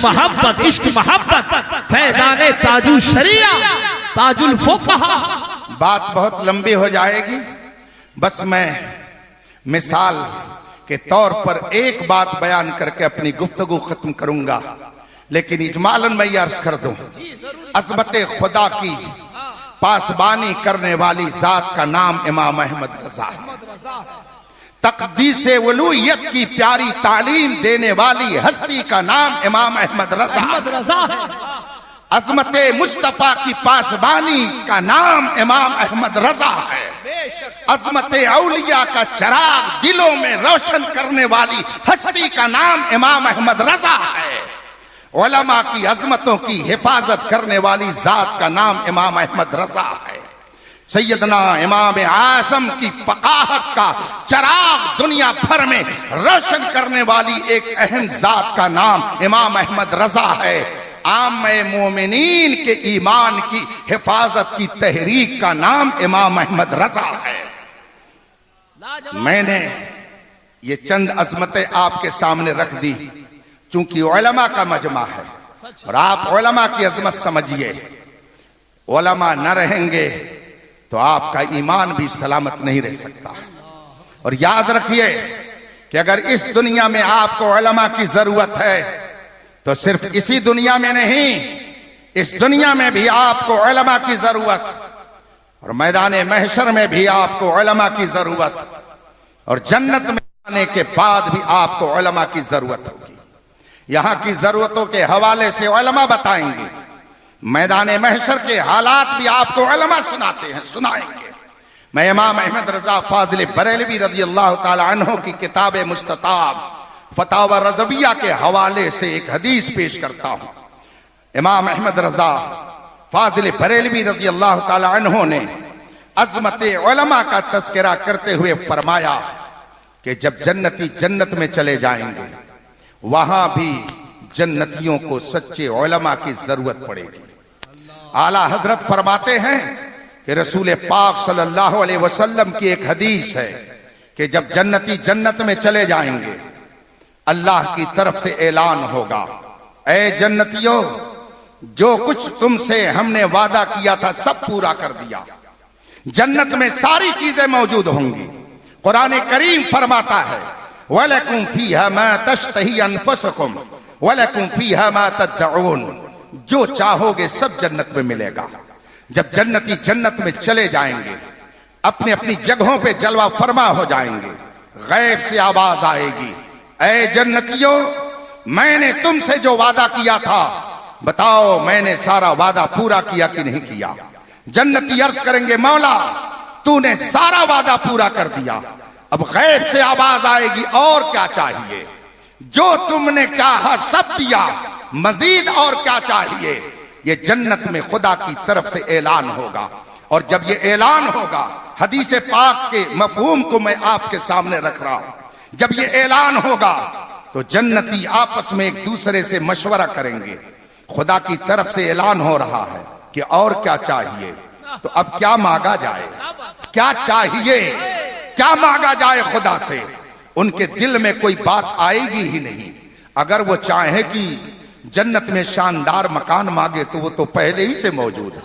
S3: मोहब्बत, फैजाने ताजुल शरिया, ताजुल फुक़हा।
S2: बात बहुत लंबी हो जाएगी, बस मैं मिसाल के तौर पर एक बात बयान करके अपनी गुफ्तगू खत्म करूंगा। लेकिन इजमालन मैं अर्ज कर दूं, अज़मत खुदा की पासबानी करने वाली जात का नाम इमाम अहमद रजा है। तक़दीस वलूयत की प्यारी तालीम देने वाली हस्ती का नाम इमाम अहमद रजा है। अज़मत मुस्तफ़ा की पासबानी का नाम इमाम अहमद रजा है। अज़मत औलिया का चराग दिलों में रोशन करने वाली हस्ती का नाम इमाम अहमद रजा है। उलमा की अजमतों की हिफाजत करने वाली जात का नाम इमाम अहमद रजा है। सैयदना इमाम आज़म की फ़क़ाहत का चराग दुनिया भर में रोशन करने वाली एक अहम जात का नाम इमाम अहमद रजा है। आम मोमिनीन के ईमान की हिफाजत की तहरीक का नाम इमाम अहमद रजा है। मैंने ये चंद अजमतें आपके सामने रख दी चूंकि उलमा का मजमा है और आप उलमा की अजमत समझिए। उलमा न रहेंगे तो आपका ईमान भी सलामत नहीं रह सकता। और याद रखिए कि अगर इस दुनिया में आपको उलमा की जरूरत है तो सिर्फ इसी दुनिया में नहीं, इस दुनिया में भी आपको उलमा की जरूरत, और मैदान महशर में भी आपको उलमा की जरूरत, और जन्नत में आने के बाद भी आपको उलमा की जरूरत होगी। यहां की जरूरतों के हवाले से उलमा बताएंगे, मैदान महशर के हालात भी आपको उलमा सुनाते हैं, सुनाएंगे। मैं इमाम अहमद रजा फाजिल बरेलवी रज़ी अल्लाह ताला अन्हु की किताब मुस्तताब फतावा रज़विया के हवाले से एक हदीस पेश करता हूं। इमाम अहमद रजा फाजिल बरेलवी रज़ी अल्लाह ताला अन्हु ने अज़मत उलमा का तज़किरा करते हुए फरमाया कि जब जन्नती जन्नत में चले जाएंगे वहां भी जन्नतियों को सच्चे उलमा की जरूरत पड़ेगी। आला हजरत फरमाते हैं कि रसूल पाक सल्लल्लाहु अलैहि वसल्लम की एक हदीस है कि जब जन्नती जन्नत में चले जाएंगे अल्लाह की तरफ से ऐलान होगा, ऐ जन्नतियों, जो कुछ तुमसे हमने वादा किया था सब पूरा कर दिया। जन्नत में सारी चीजें मौजूद होंगी। कुरान करीम फरमाता है वलकुम फीहा मा तश्तही अनफुसुकुम वलकुम फीहा मा तदउन, जो चाहोगे सब जन्नत में मिलेगा। जब जन्नती जन्नत में चले जाएंगे, अपनी अपनी जगहों पे जलवा फरमा हो जाएंगे, गैब से आवाज आएगी, ऐ जन्नतियों, मैंने तुमसे जो वादा किया था बताओ मैंने सारा वादा पूरा किया कि नहीं किया। जन्नती अर्ज करेंगे मौला तूने सारा वादा पूरा कर दिया। अब गैब से आवाज आएगी और क्या चाहिए? जो तुमने चाहा सब दिया, मजीद और क्या चाहिए? ये जन्नत में खुदा की तरफ से ऐलान होगा। और जब ये ऐलान होगा, हदीस पाक के मफहूम को मैं आपके सामने रख रहा हूं, जब ये ऐलान होगा तो जन्नती आपस में एक दूसरे से मशवरा करेंगे। खुदा की तरफ से ऐलान हो रहा है कि और क्या चाहिए, तो अब क्या मांगा जाए, क्या चाहिए, क्या मांगा जाए खुदा से? उनके दिल में कोई बात आएगी ही नहीं। अगर वो चाहे कि जन्नत में शानदार मकान मांगे तो वो तो पहले ही से मौजूद है।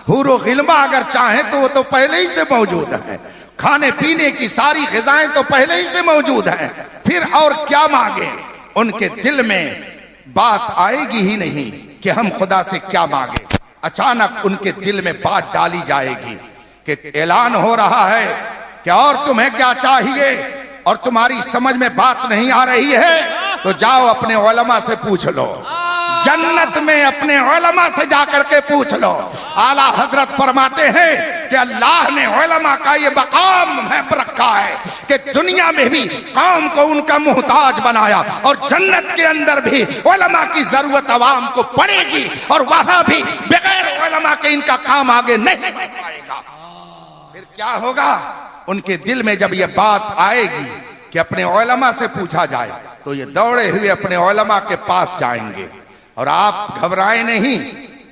S2: हूरो गिल्मा अगर चाहे तो वो तो पहले ही से मौजूद है। खाने पीने की सारी ग़िज़ाएं तो पहले ही से मौजूद हैं। फिर और क्या मांगे? उनके दिल में बात आएगी ही नहीं कि हम खुदा से क्या मांगे। अचानक उनके दिल में बात डाली जाएगी कि ऐलान हो रहा है कि और तुम्हें क्या चाहिए, और तुम्हारी समझ में बात नहीं आ रही है तो जाओ अपने उलमा से पूछ लो। जन्नत में अपने उलमा से जाकर के पूछ लो। आला हजरत फरमाते हैं कि अल्लाह ने उलमा का ये मकाम है रखा है कि दुनिया में भी कौम को उनका मुहताज बनाया, और जन्नत के अंदर भी उलमा की जरूरत अवाम को पड़ेगी, और वहां भी बगैर उलमा के इनका काम आगे नहीं बढ़ पाएगा। फिर क्या होगा? उनके दिल में जब ये बात आएगी कि अपने उलमा से पूछा जाए, तो ये दौड़े हुए अपने उलमा के पास जाएंगे। और आप घबराएं नहीं,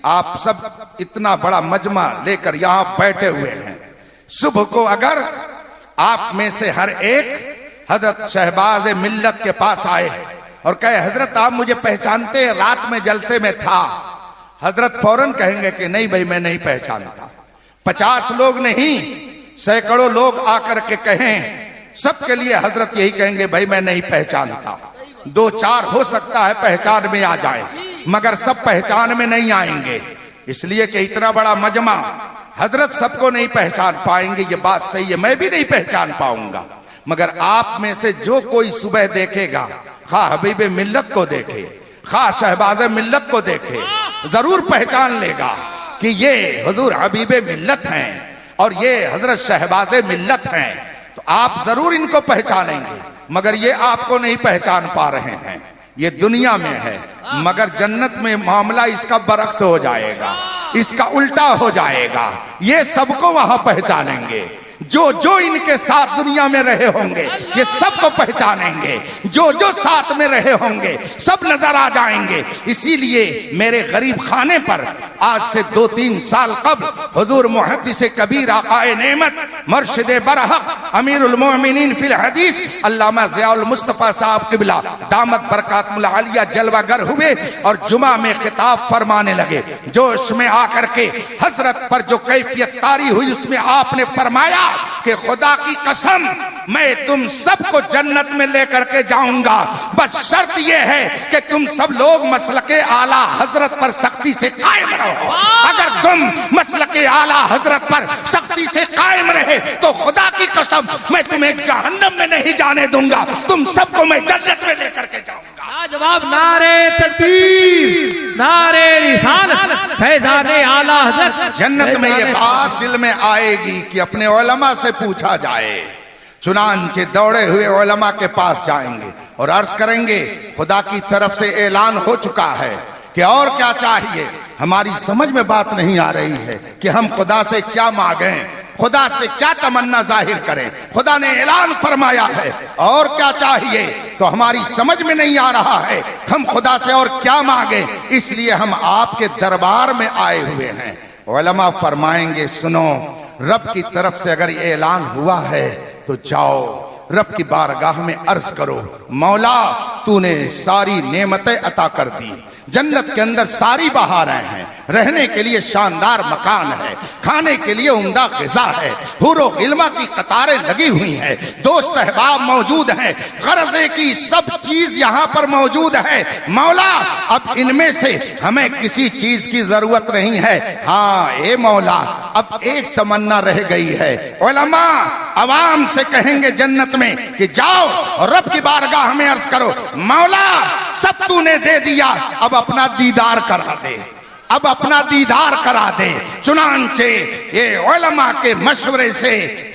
S2: आप सब इतना बड़ा मजमा लेकर यहां बैठे हुए हैं। सुबह को अगर आप में से हर एक हजरत शहबाज मिल्लत के पास आए और कहे हजरत आप मुझे पहचानते हैं, रात में जलसे में था, हजरत फौरन कहेंगे कि नहीं भाई मैं नहीं पहचानता। 50 लोग नहीं, सैकड़ों लोग आकर के कहें, सबके लिए हजरत यही कहेंगे भाई मैं नहीं पहचानता। 2-4 हो सकता है पहचान में आ जाए, मगर सब पहचान में नहीं आएंगे, इसलिए कि इतना बड़ा मजमा, हजरत सबको नहीं पहचान पाएंगे। ये बात सही है, मैं भी नहीं पहचान पाऊंगा, मगर आप में से जो कोई सुबह देखेगा, खा हबीब मिल्लत को देखे, खा शहबाज मिल्लत को देखे, जरूर पहचान लेगा कि ये हुजूर हबीब मिल्लत हैं और ये हजरत शहबाज मिल्लत हैं। तो आप जरूर इनको पहचानेंगे, मगर ये आपको नहीं पहचान पा रहे हैं। ये दुनिया में है, मगर जन्नत में मामला इसका बरक्स हो जाएगा, इसका उल्टा हो जाएगा। ये सबको वहां पहचानेंगे, जो जो इनके साथ दुनिया में रहे होंगे ये सबको पहचानेंगे, जो जो साथ में रहे होंगे सब नजर आ जाएंगे। इसीलिए मेरे गरीब खाने पर आज से 2-3 साल कबल हुजूर मुहद्दिस कबीर आकाए नेमत मुर्शिद बरहक अमीरुल मोमिनीन फिल हदीस अल्लामा ज़ियाउल मुस्तफा साहब किबला दामत बरकातुल आलिया जलवागर हुए और जुमा में खिताब फरमाने लगे। जोश में आकर के हजरत पर जो कैफियत तारी हुई उसमें आपने फरमाया कि खुदा की कसम मैं तुम सबको जन्नत में लेकर के जाऊंगा, बस शर्त यह है कि तुम सब लोग मसलके आला हजरत पर सख्ती से कायम रहो। अगर तुम मसलके आला हजरत पर सख्ती से कायम रहे तो खुदा की कसम मैं तुम्हें जहन्नम में नहीं जाने दूंगा, तुम सबको मैं जन्नत में लेकर के जाऊंगा।
S3: जवाब नारे तकबीर, नारे रिसालत, फैज़ाने आला हज़रत।
S2: जन्नत में ये बात दिल में आएगी कि अपने उलमा से पूछा जाए। चुनांचे दौड़े हुए उलमा के पास जाएंगे और अर्ज करेंगे खुदा की तरफ से ऐलान हो चुका है कि और क्या चाहिए। हमारी समझ में बात नहीं आ रही है कि हम खुदा से क्या मांगे, खुदा से क्या तमन्ना जाहिर करें। खुदा ने ऐलान फरमाया है और क्या चाहिए, तो हमारी समझ में नहीं आ रहा है हम खुदा से और क्या मांगे, इसलिए हम आपके दरबार में आए हुए हैं। उलमा फरमाएंगे सुनो, रब की तरफ से अगर ये ऐलान हुआ है तो जाओ, रब की बारगाह में अर्ज करो, मौला तूने सारी नेमतें अता कर दी, जन्नत के अंदर सारी बहारें हैं, रहने के लिए शानदार मकान है, खाने के लिए उम्दा ग़िज़ा है, हुरो गिल्मा की कतारें लगी हुई हैं, दोस्त अहबाब मौजूद हैं, ग़र्ज़े की सब चीज यहाँ पर मौजूद है। मौला अब इनमें से हमें किसी चीज की जरूरत नहीं है। हाँ ए मौला, अब एक तमन्ना रह गई है। उलमा अवाम से कहेंगे जन्नत में कि जाओ और रब की बारगाह में अर्ज करो, मौला सब तूने दे दिया, अब अपना दीदार करा दे, अब अपना दीदार करा दे। चुनांचे ये उलमा के मशवरे से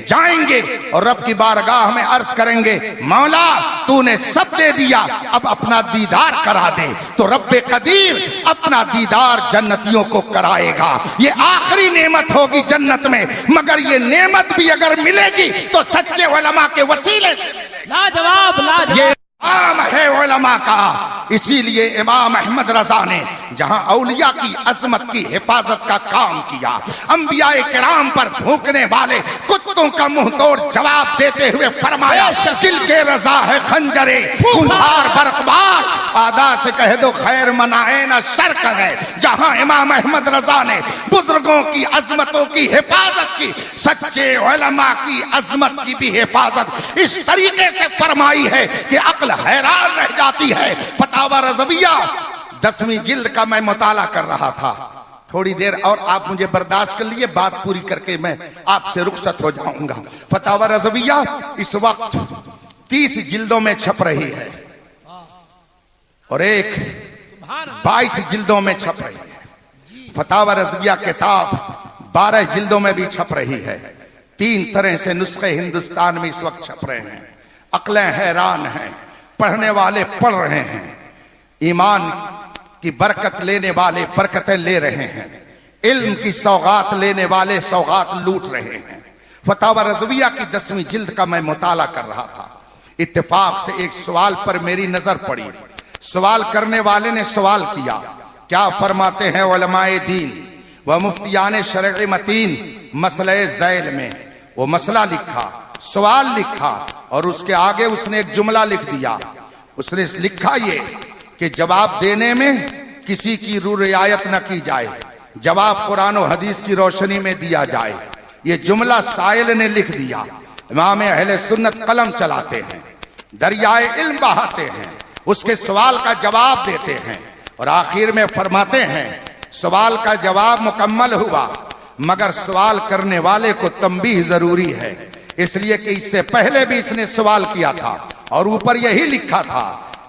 S2: जाएंगे और रब की बारगाह में अर्ज करेंगे, मौला तूने सब दे दिया, अब अपना दीदार करा दे। तो रब्बे कदीर अपना दीदार जन्नतियों को कराएगा। ये आखिरी नेमत होगी जन्नत में, मगर ये नेमत भी अगर मिलेगी तो सच्चे उलमा के वसीले से।
S3: लाजवाब लाजवाब
S2: आम है उलमा का। इसीलिए इमाम अहमद रजा ने जहां औलिया की अजमत की हिफाजत का काम किया, अंबियाए किराम पर भूखने वाले कुत्तों का मुंह तोड़ जवाब देते हुए फरमाया, दिल के रजा है खंजरे खुंखार बरकबार, आदा से कह दो खैर मनाए ना शर करे। जहां इमाम अहमद रजा ने बुजुर्गों की अजमतों की हिफाजत की, सच्चे उलमा की अजमत की भी हिफाजत इस तरीके से फरमाई है कि अक्ल हैरान रह जाती है। फतावा रज़विया 10वीं जिल्द का मैं मुताला कर रहा था, थोड़ी देर और आप मुझे बर्दाश्त कर लिए, बात पूरी करके मैं आपसे रुखसत हो जाऊंगा। फतावा रज़विया इस वक्त 30 जिल्दों में छप रही है और एक 22 जिल्दों में छप रही है। फतावा रज़विया किताब 12 जिल्दों में भी छप रही है। 3 तरह से नुस्खे हिंदुस्तान में इस वक्त छप रहे हैं। अक्लें हैरान हैं, पढ़ने वाले पढ़ रहे हैं, ईमान की बरकत लेने वाले बरकतें ले रहे हैं, इल्म की सौगात लेने वाले सौगात लूट रहे हैं। फतावा रज़विया की 10वीं जिल्द का मैं मुताला कर रहा था। इत्तेफाक से एक सवाल पर मेरी नजर पड़ी। सवाल करने वाले ने सवाल किया, क्या फरमाते हैं उलमाए दीन व मुफ्तियान शरअ मतीन मसले ज़ैल में। वो मसला लिखा, सवाल लिखा और उसके आगे उसने एक जुमला लिख दिया। उसने लिखा ये कि जवाब देने में किसी की रू रियायत न की जाए, जवाब कुरान और हदीस की रोशनी में दिया जाए। ये जुमला साइल ने लिख दिया। इमाम अहले सुन्नत कलम चलाते हैं, दरियाए इल्म बहाते हैं, उसके सवाल का जवाब देते हैं और आखिर में फरमाते हैं सवाल का जवाब मुकम्मल हुआ, मगर सवाल करने वाले को तंबीह जरूरी है, इसलिए कि इससे पहले भी इसने सवाल किया था और ऊपर यही लिखा था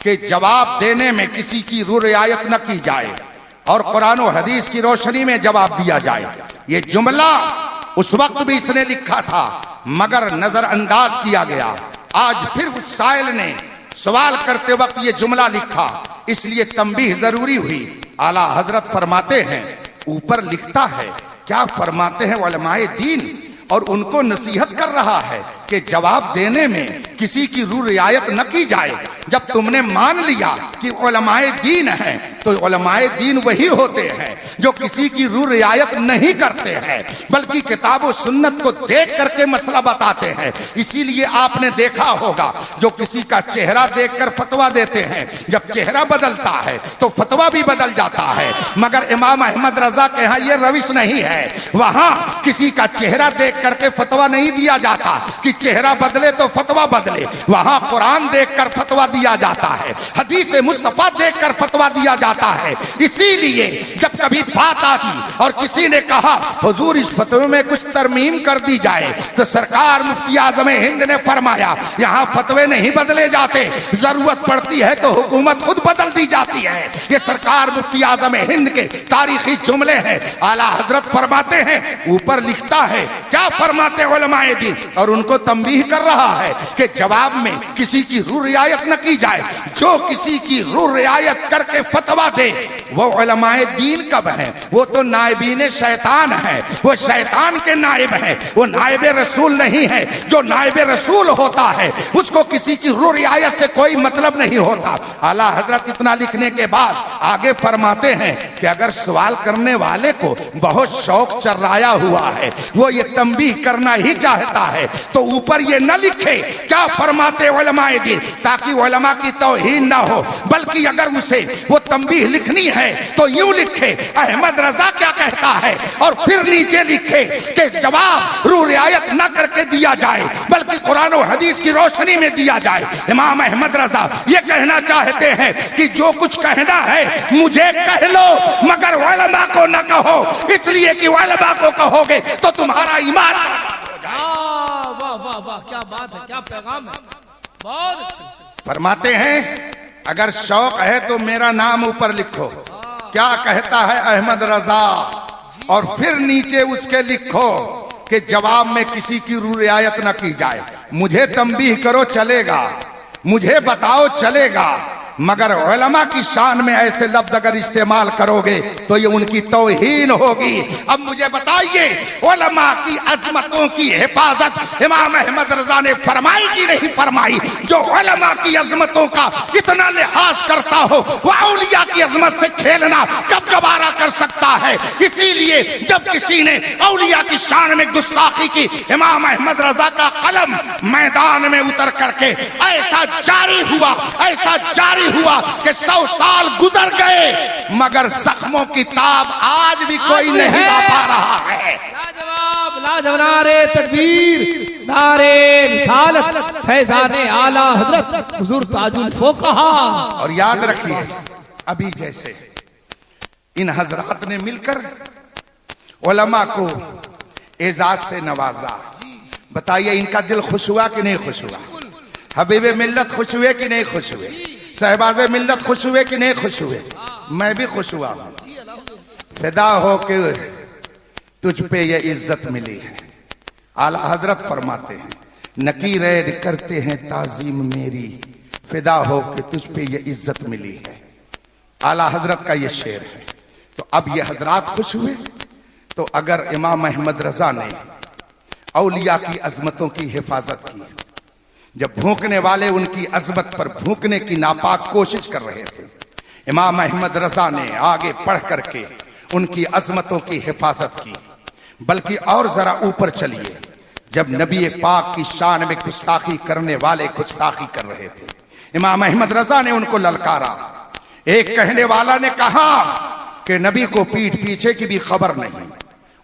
S2: कि जवाब देने में किसी की रू रियायत न की जाए और कुरान और हदीस की रोशनी में जवाब दिया जाए। ये जुमला उस वक्त भी इसने लिखा था, मगर नजरअंदाज किया गया। आज फिर उस साइल ने सवाल करते वक्त ये जुमला लिखा, इसलिए तंबीह जरूरी हुई। आला हजरत फरमाते हैं, ऊपर लिखता है, क्या फरमाते हैं उलमाए दीन, और उनको नसीहत कर रहा है कि जवाब देने में किसी की रू रियायत न की जाए। जब तुमने मान लिया कि उलमाए दीन है, तो उलमाए दीन वही होते हैं जो किसी की रू रियायत नहीं करते हैं, बल्कि किताब और सुन्नत को देख करके मसला बताते हैं। इसीलिए आपने देखा होगा जो किसी का चेहरा देखकर फतवा देते हैं, जब चेहरा बदलता है तो फतवा भी बदल जाता है। मगर इमाम अहमद रजा के यहाँ ये रविश नहीं है। वहां किसी का चेहरा देख करके फतवा नहीं दिया जाता कि चेहरा बदले तो फतवा बदले। वहां कुरान देखकर फतवा दिया जाता है, हदीस मुस्तफा देखकर फतवा दिया जाता है। इसीलिए जब कभी बात आती और किसी ने कहा हुजूर इस फतवे में कुछ तरमीम कर दी जाए, तो सरकार मुफ्ती आजम हिंद ने फरमाया यहाँ फतवे नहीं बदले जाते, जरूरत पड़ती है तो हुकूमत खुद बदल दी जाती है। ये सरकार मुफ्ती आजम हिंद के तारीखी जुमले हैं। आला हजरत फरमाते हैं, ऊपर लिखता है, क्या फरमाते उलमाए दीन, और उनको तंबीह कर रहा है कि जवाब में किसी की रू रियायत न की जाए। जो किसी की रू रियायत करके फतवा दे वो उलमाए दीन कब है? वो तो नायबीन शैतान है, वो शैतान के नायब है, वो नायब रसूल नहीं है। जो नायब रसूल होता है उसको किसी की रू रियायत से कोई मतलब नहीं होता। आला हजरत इतना लिखने के बाद आगे फरमाते हैं, कि अगर सवाल करने वाले को बहुत शौक चर्राया हुआ है, वो ये तंबीह करना ही चाहता है, तो ऊपर ये न लिखे क्या फरमाते उलमाए दीन, ताकि उलमा की तौहीन ना हो, बल्कि अगर उसे वो तंबीह लिखनी है तो यूं लिखे अहमद रजा क्या कहता है, और फिर नीचे लिखे कि जवाब रू रियायत न करके दिया जाए बल्कि कुरान और हदीस की रोशनी में दिया जाए। इमाम अहमद रजा ये कहना चाहते हैं कि जो कुछ कहना है मुझे कह लो, मगर उलमा को न कहो, इसलिए कि उलमा को कहोगे तो तुम्हारा ईमान।
S3: वाह वाह वाह, क्या बात है, क्या पैगाम है, बहुत अच्छे।
S2: फरमाते हैं अगर शौक है तो मेरा नाम ऊपर लिखो, क्या कहता है अहमद रजा, और फिर नीचे उसके लिखो कि जवाब में किसी की रियायत न की जाए। मुझे तंबीह करो चलेगा, मुझे बताओ चलेगा, मगर उलमा की शान में ऐसे लफ्ज अगर इस्तेमाल करोगे तो ये उनकी तौहीन होगी। अब मुझे बताइए उलमा की अजमतों की हिफाजत इमाम अहमद रजा ने फरमाई कि नहीं फरमाई? जो उलमा की अजमतों का इतना लिहाज करता हो वह औलिया की अजमत से खेलना कब गवारा कर सकता है? इसीलिए जब किसी ने औलिया की शान में गुस्ताखी की, इमाम अहमद रजा का कलम मैदान में उतर करके ऐसा जारी हुआ कि 100 साल गुजर गए मगर जख्मों की ताब आज भी कोई नहीं ला पा रहा है।
S3: लाजवाब लाजवाब, नारे तकबीर, नारे रिसालत, फैजाने आला हजरत हुजूर ताजुल फुक़हा।
S2: और याद रखिए अभी जैसे इन हजरात ने मिलकर उलमा को एजाज से नवाजा, बताइए इनका दिल खुश हुआ कि नहीं खुश हुआ? हबीबे मिल्लत खुश हुए कि नहीं खुश हुए? सहबाज़े मिल्लत खुश हुए कि नहीं खुश हुए? मैं भी खुश हुआ हूं। फिदा हो के तुझ पे ये इज्जत मिली है। आला हजरत फरमाते हैं नकीर करते हैं ताजीम मेरी, फिदा हो के तुझ पे ये इज्जत मिली है। आला हजरत का ये शेर है। तो अब ये हजरात खुश हुए, तो अगर इमाम अहमद रजा ने औलिया की अजमतों की हिफाजत की, जब भूखने वाले उनकी अजमत पर भूखने की नापाक कोशिश कर रहे थे, इमाम अहमद रजा ने आगे बढ़ करके उनकी अजमतों की हिफाजत की। बल्कि और जरा ऊपर चलिए, जब नबी पाक की शान में गुस्ताखी करने वाले गुस्ताखी कर रहे थे, इमाम अहमद रजा ने उनको ललकारा। एक कहने वाला ने कहा कि नबी को पीठ पीछे की भी खबर नहीं,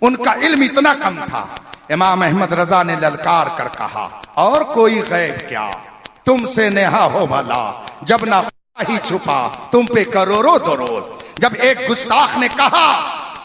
S2: उनका इल्म इतना कम था। इमाम अहमद रजा ने ललकार कर कहा और कोई गैब क्या, तुमसे नेहा हो भला, जब ना ही छुपा तुम पे करोड़ों दरोद। जब एक गुस्ताख ने कहा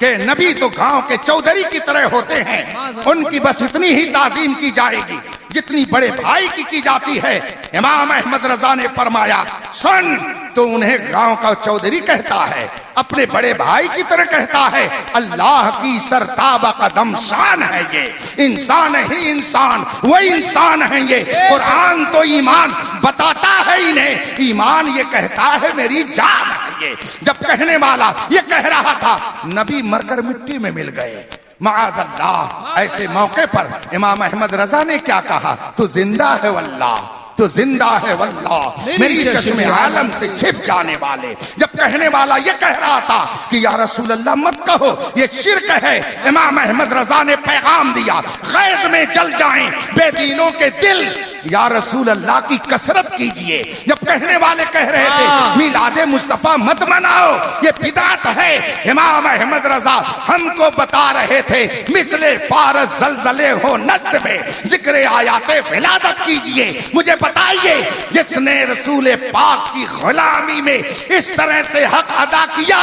S2: कि नबी तो गांव के चौधरी की तरह होते हैं, उनकी बस इतनी ही ताजीम की जाएगी जितनी बड़े भाई की जाती है, इमाम अहमद रजा ने फरमाया सुन, तो उन्हें गांव का चौधरी कहता है, अपने बड़े भाई की तरह कहता है। अल्लाह की सरताबा कदम शान है ये, इंसान ही इंसान, वही इंसान है ये। कुरान तो ईमान बताता है इन्हें, ईमान ये कहता है मेरी जान है ये। जब कहने वाला ये कह रहा था, नबी मरकर मिट्टी में मिल गए, माअज़ल्लाह। ऐसे मौके पर इमाम अहमद रजा ने क्या कहा? तू जिंदा है वल्लाह, तो जिंदा है वल्लाह, मेरी चश्मे आलम से छिप जाने वाले। जब कहने वाला ये कह रहा था कि या रसूल अल्लाह मत कहो, ये शिर्क है, इमाम अहमद रजा ने पैगाम दिया, गैज़ में जल जाएं बेदीनों के दिल, या रसूल अल्लाह की कसरत कीजिए। जब कहने वाले कह रहे थे मिलादे मुस्तफा मत मनाओ, ये बिदात है, इमाम अहमद रजा हमको बता रहे थे मिसले फारस जलजले हो नज़्द में जिक्र आयाते विलादत कीजिए। मुझे बताइए जिसने रसूल पाक की गुलामी में इस तरह से हक अदा किया,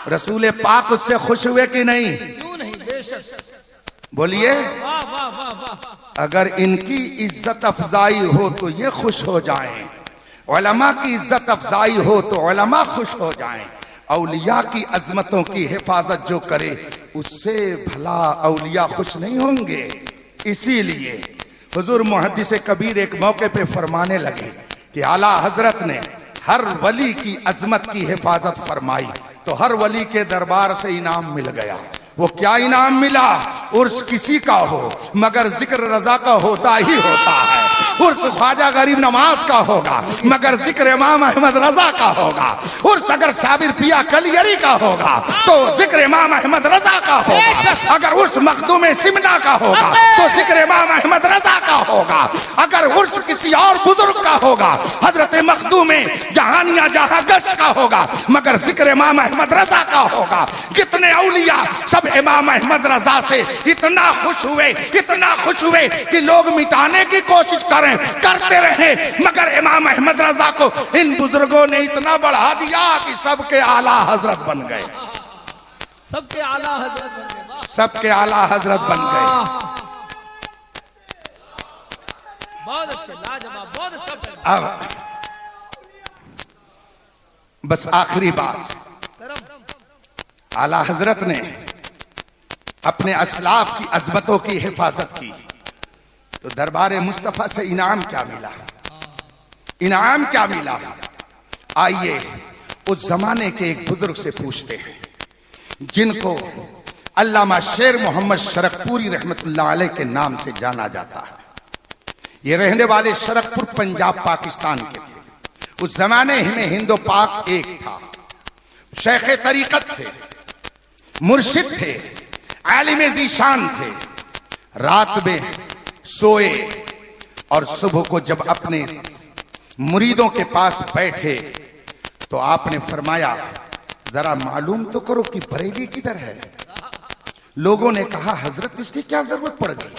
S2: रसूल पाक उससे खुश हुए कि नहीं?
S3: क्यों नहीं, बेशक।
S2: बोलिए।
S3: वाह वाह वाह वाह।
S2: अगर इनकी इज्जत अफजाई हो तो ये खुश हो जाएं, उलमा की इज्जत अफजाई हो तो उलमा खुश हो जाएं। औलिया की अजमतों की हिफाजत जो करे उससे भला औलिया खुश नहीं होंगे। इसीलिए हुजूर मुहद्दिस कबीर एक मौके पे फरमाने लगे कि आला हजरत ने हर वली की अजमत की हिफाजत फरमाई तो हर वली के दरबार से इनाम मिल गया। वो क्या इनाम मिला? उर्स किसी का हो मगर जिक्र रजा का होता ही होता है। उर्स ख्वाजा गरीब नवाज का होगा मगर जिक्र इमाम अहमद रजा का होगा। उर्स अगर साबिर पिया कलियरी का होगा तो जिक्र इमाम अहमद रजा का होगा। अगर उर्स मखदूम सिमना का होगा तो जिक्र इमाम अहमद रजा का होगा। अगर उर्स किसी और बुजुर्ग का होगा हजरत मखदूम जहानिया जहां गश्त का होगा मगर जिक्र इमाम अहमद रजा का होगा। कितने औलिया सब इमाम अहमद रजा से इतना खुश हुए कि लोग मिटाने की कोशिश करते रहे मगर इमाम अहमद रजा को इन बुजुर्गों ने इतना बढ़ा दिया कि सबके आला हजरत बन गए।
S3: सबके आला हजरत बन गए।
S2: सबके आला हजरत बन गए।
S3: बहुत अच्छे, लाजवाब, बहुत अच्छा।
S2: अब बस आखिरी बात, आला हजरत ने अपने असलाफ की अजमतों की हिफाजत की तो दरबार मुस्तफा से इनाम क्या मिला? इनाम क्या मिला? आइए उस जमाने के एक बुजुर्ग से पूछते हैं जिनको अल्लामा शेर मोहम्मद शरकपुरी रहमतुल्लाह अलैह के नाम से जाना जाता है। ये रहने वाले शरकपुर पंजाब पाकिस्तान के थे। उस जमाने में हिंदो पाक एक था। शेख तरीकत थे, मुर्शिद थे, आलिम ज़ीशान थे। रात में सोए और सुबह को जब अपने मुरीदों के पास बैठे तो आपने फरमाया जरा मालूम तो करो कि बरेली किधर है। लोगों ने कहा हजरत इसकी क्या जरूरत पड़ गई?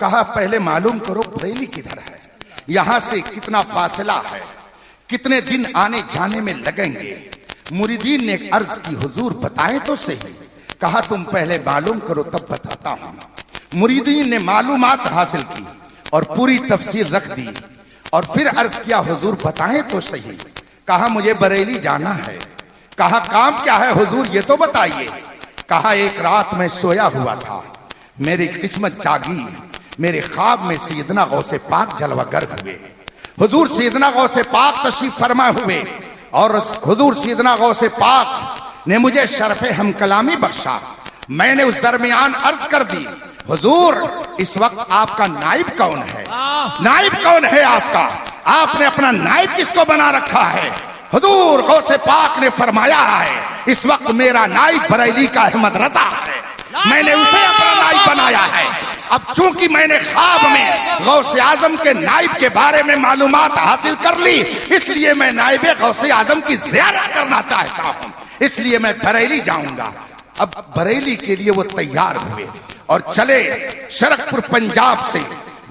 S2: कहा पहले मालूम करो बरेली किधर है, यहां से कितना फासला है, कितने दिन आने जाने में लगेंगे। मुरीदीन ने अर्ज की हुजूर बताएं तो सही। कहा तुम पहले मालूम करो तब बताता हूं। मुरीदीन ने मालूमात हासिल की और पूरी तफसील रख दी और फिर अर्ज किया हुजूर बताएं तो सही। कहा मुझे बरेली जाना है। कहा काम क्या है हुजूर ये तो बताइए। कहा एक रात में सोया हुआ था, मेरी किस्मत जागी, मेरे ख्वाब में सैयदना गौसे पाक जलवागर हुए। हुजूर सैयदना गौसे पाक तशरीफ फरमा हुए और हुजूर सैयदना गौसे पाक ने मुझे शरफ़े हम कलामी बख्शा। मैंने उस दरमियान अर्ज कर दी हुजूर इस वक्त आपका नाइब कौन है? नाइब कौन है आपका? आपने अपना नाइब किसको बना रखा है? हुजूर गौसे पाक ने फरमाया है इस वक्त मेरा नाइब बरेली का अहमद रजा है, मैंने उसे अपना नाइब बनाया है। अब चूंकि मैंने ख्वाब में गौसे आजम के नाइब के बारे में मालूमात हासिल कर ली इसलिए मैं नाइब गौसे आजम की ज़ियारत करना चाहता हूं, इसलिए मैं बरेली जाऊंगा। अब बरेली के लिए वो तैयार हुए और चले शरकपुर पंजाब से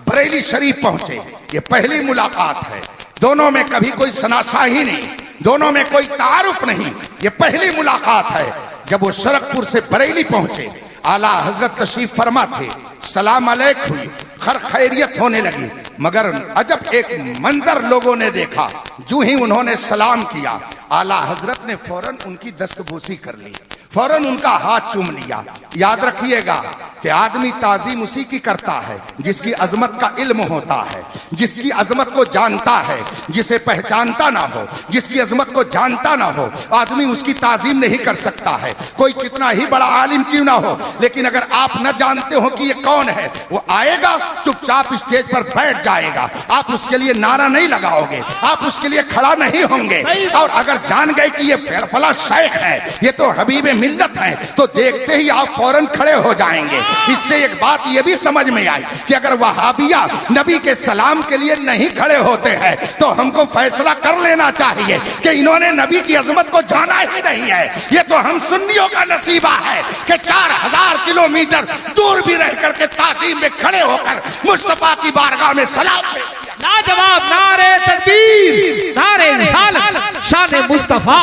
S2: बरेली शरीफ पहुंचे। ये पहली मुलाकात है, दोनों में कभी कोई शनाशाही नहीं, दोनों में कोई तारुफ नहीं, ये पहली मुलाकात है। जब वो शरकपुर से बरेली पहुंचे आला हजरत तशरीफ फरमा थे, सलाम अलैक हुई, खैर खैरियत होने लगी मगर अजब एक मंजर लोगों ने देखा। जो ही उन्होंने सलाम किया आला हजरत ने फौरन उनकी दस्तबोसी कर ली, फौरन उनका हाथ चूम लिया। याद रखिएगा कि आदमी ताजीम उसी की करता है जिसकी अजमत का इल्म होता है, जिसकी अजमत को जानता है, जिसे पहचानता ना हो, जिसकी अजमत को जानता ना हो आदमी उसकी ताजीम नहीं कर सकता है। कोई कितना ही बड़ा आलिम क्यों ना हो, लेकिन अगर आप न जानते हो कि ये कौन है, वो आएगा चुपचाप स्टेज पर बैठ जाएगा, आप उसके लिए नारा नहीं लगाओगे, आप उसके लिए खड़ा नहीं होंगे। और अगर जान गए कि ये फला शेख है, ये तो हबीब मिल्लत है, तो देखते ही आप फौरन खड़े हो जाएंगे। इससे एक बात ये भी समझ में आई कि अगर वहाबिया नबी के सलाम के लिए नहीं खड़े होते हैं तो हमको फैसला कर लेना चाहिए कि इन्होंने नबी की अजमत को जाना ही नहीं है। ये तो हम सुन्नियों का नसीबा है कि 4000 किलोमीटर दूर भी रह करके ताज़ीम में खड़े होकर मुस्तफा की बारगाह में सलाम पेश किया।
S3: लाजवाब, नारे तकबीर, नारे रिसालत, शान मुस्तफा,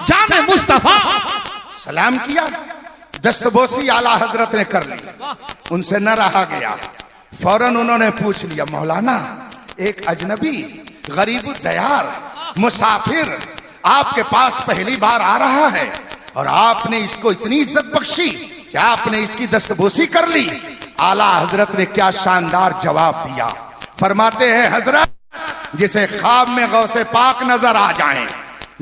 S3: जान मुस्तफा।
S2: सलाम किया, दस्तबोसी आला हजरत ने कर ली, उनसे न रहा गया। फौरन उन्होंने पूछ लिया मौलाना एक अजनबी गरीब दयार मुसाफिर आपके पास पहली बार आ रहा है और आपने इसको इतनी इज्जत बख्शी कि आपने इसकी दस्तबोसी कर ली। आला हजरत ने क्या शानदार जवाब दिया। फरमाते हैं हजरत जिसे ख्वाब में गौसे पाक नजर आ जाएं,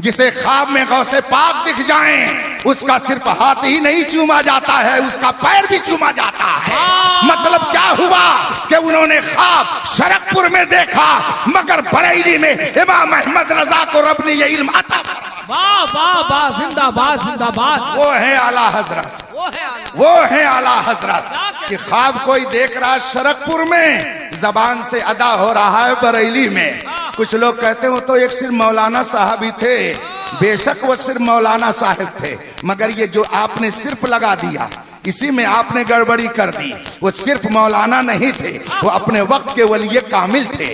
S2: जिसे ख्वाब में गौसे पाक दिख जाएं, उसका सिर्फ हाथ ही नहीं चूमा जाता है, उसका पैर भी चूमा जाता है। मतलब क्या हुआ कि उन्होंने ख्वाब शरकपुर में देखा, मगर बरेली में इमाम अहमद रजा को रब ने ये इल्म अता फरमाया।
S3: वाह वाह वाह, जिंदाबाद जिंदाबाद।
S2: वो है आला हजरत, वो है आला हजरत कि ख्वाब कोई देख रहा शरकपुर में, जबान से अदा हो रहा है बरेली में। कुछ लोग कहते हो तो एक सिर्फ मौलाना साहब ही थे, बेशक वो सिर्फ मौलाना साहब थे, मगर ये जो आपने सिर्फ लगा दिया इसी में आपने गड़बड़ी कर दी। वो सिर्फ मौलाना नहीं थे, वो अपने वक्त के वली कामिल थे।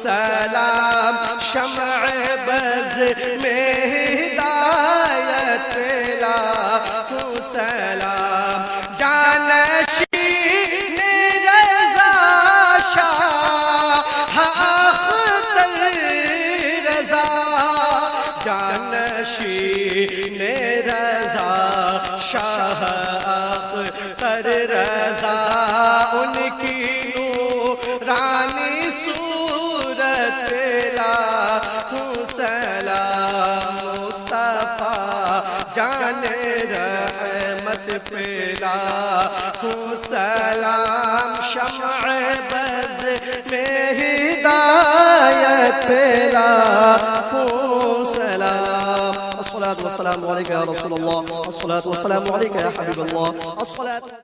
S4: सलाम शमअ बज़ में हिदायत लाखों सलाम जानशीन रज़ा शाह अख्तर रज़ा जानशीन रज़ा शाह अख्तर रज़ा उनकी रानी सूरत लाखों सलाम मुस्तफा जाने रहमत पे लाखों सलाम शमअ बज़ में हिदायत पे लाखों सलाम। अस्सलातु वस्सलामु अलैका या रसूलल्लाह, अस्सलातु वस्सलामु अलैका या हबीबल्लाह।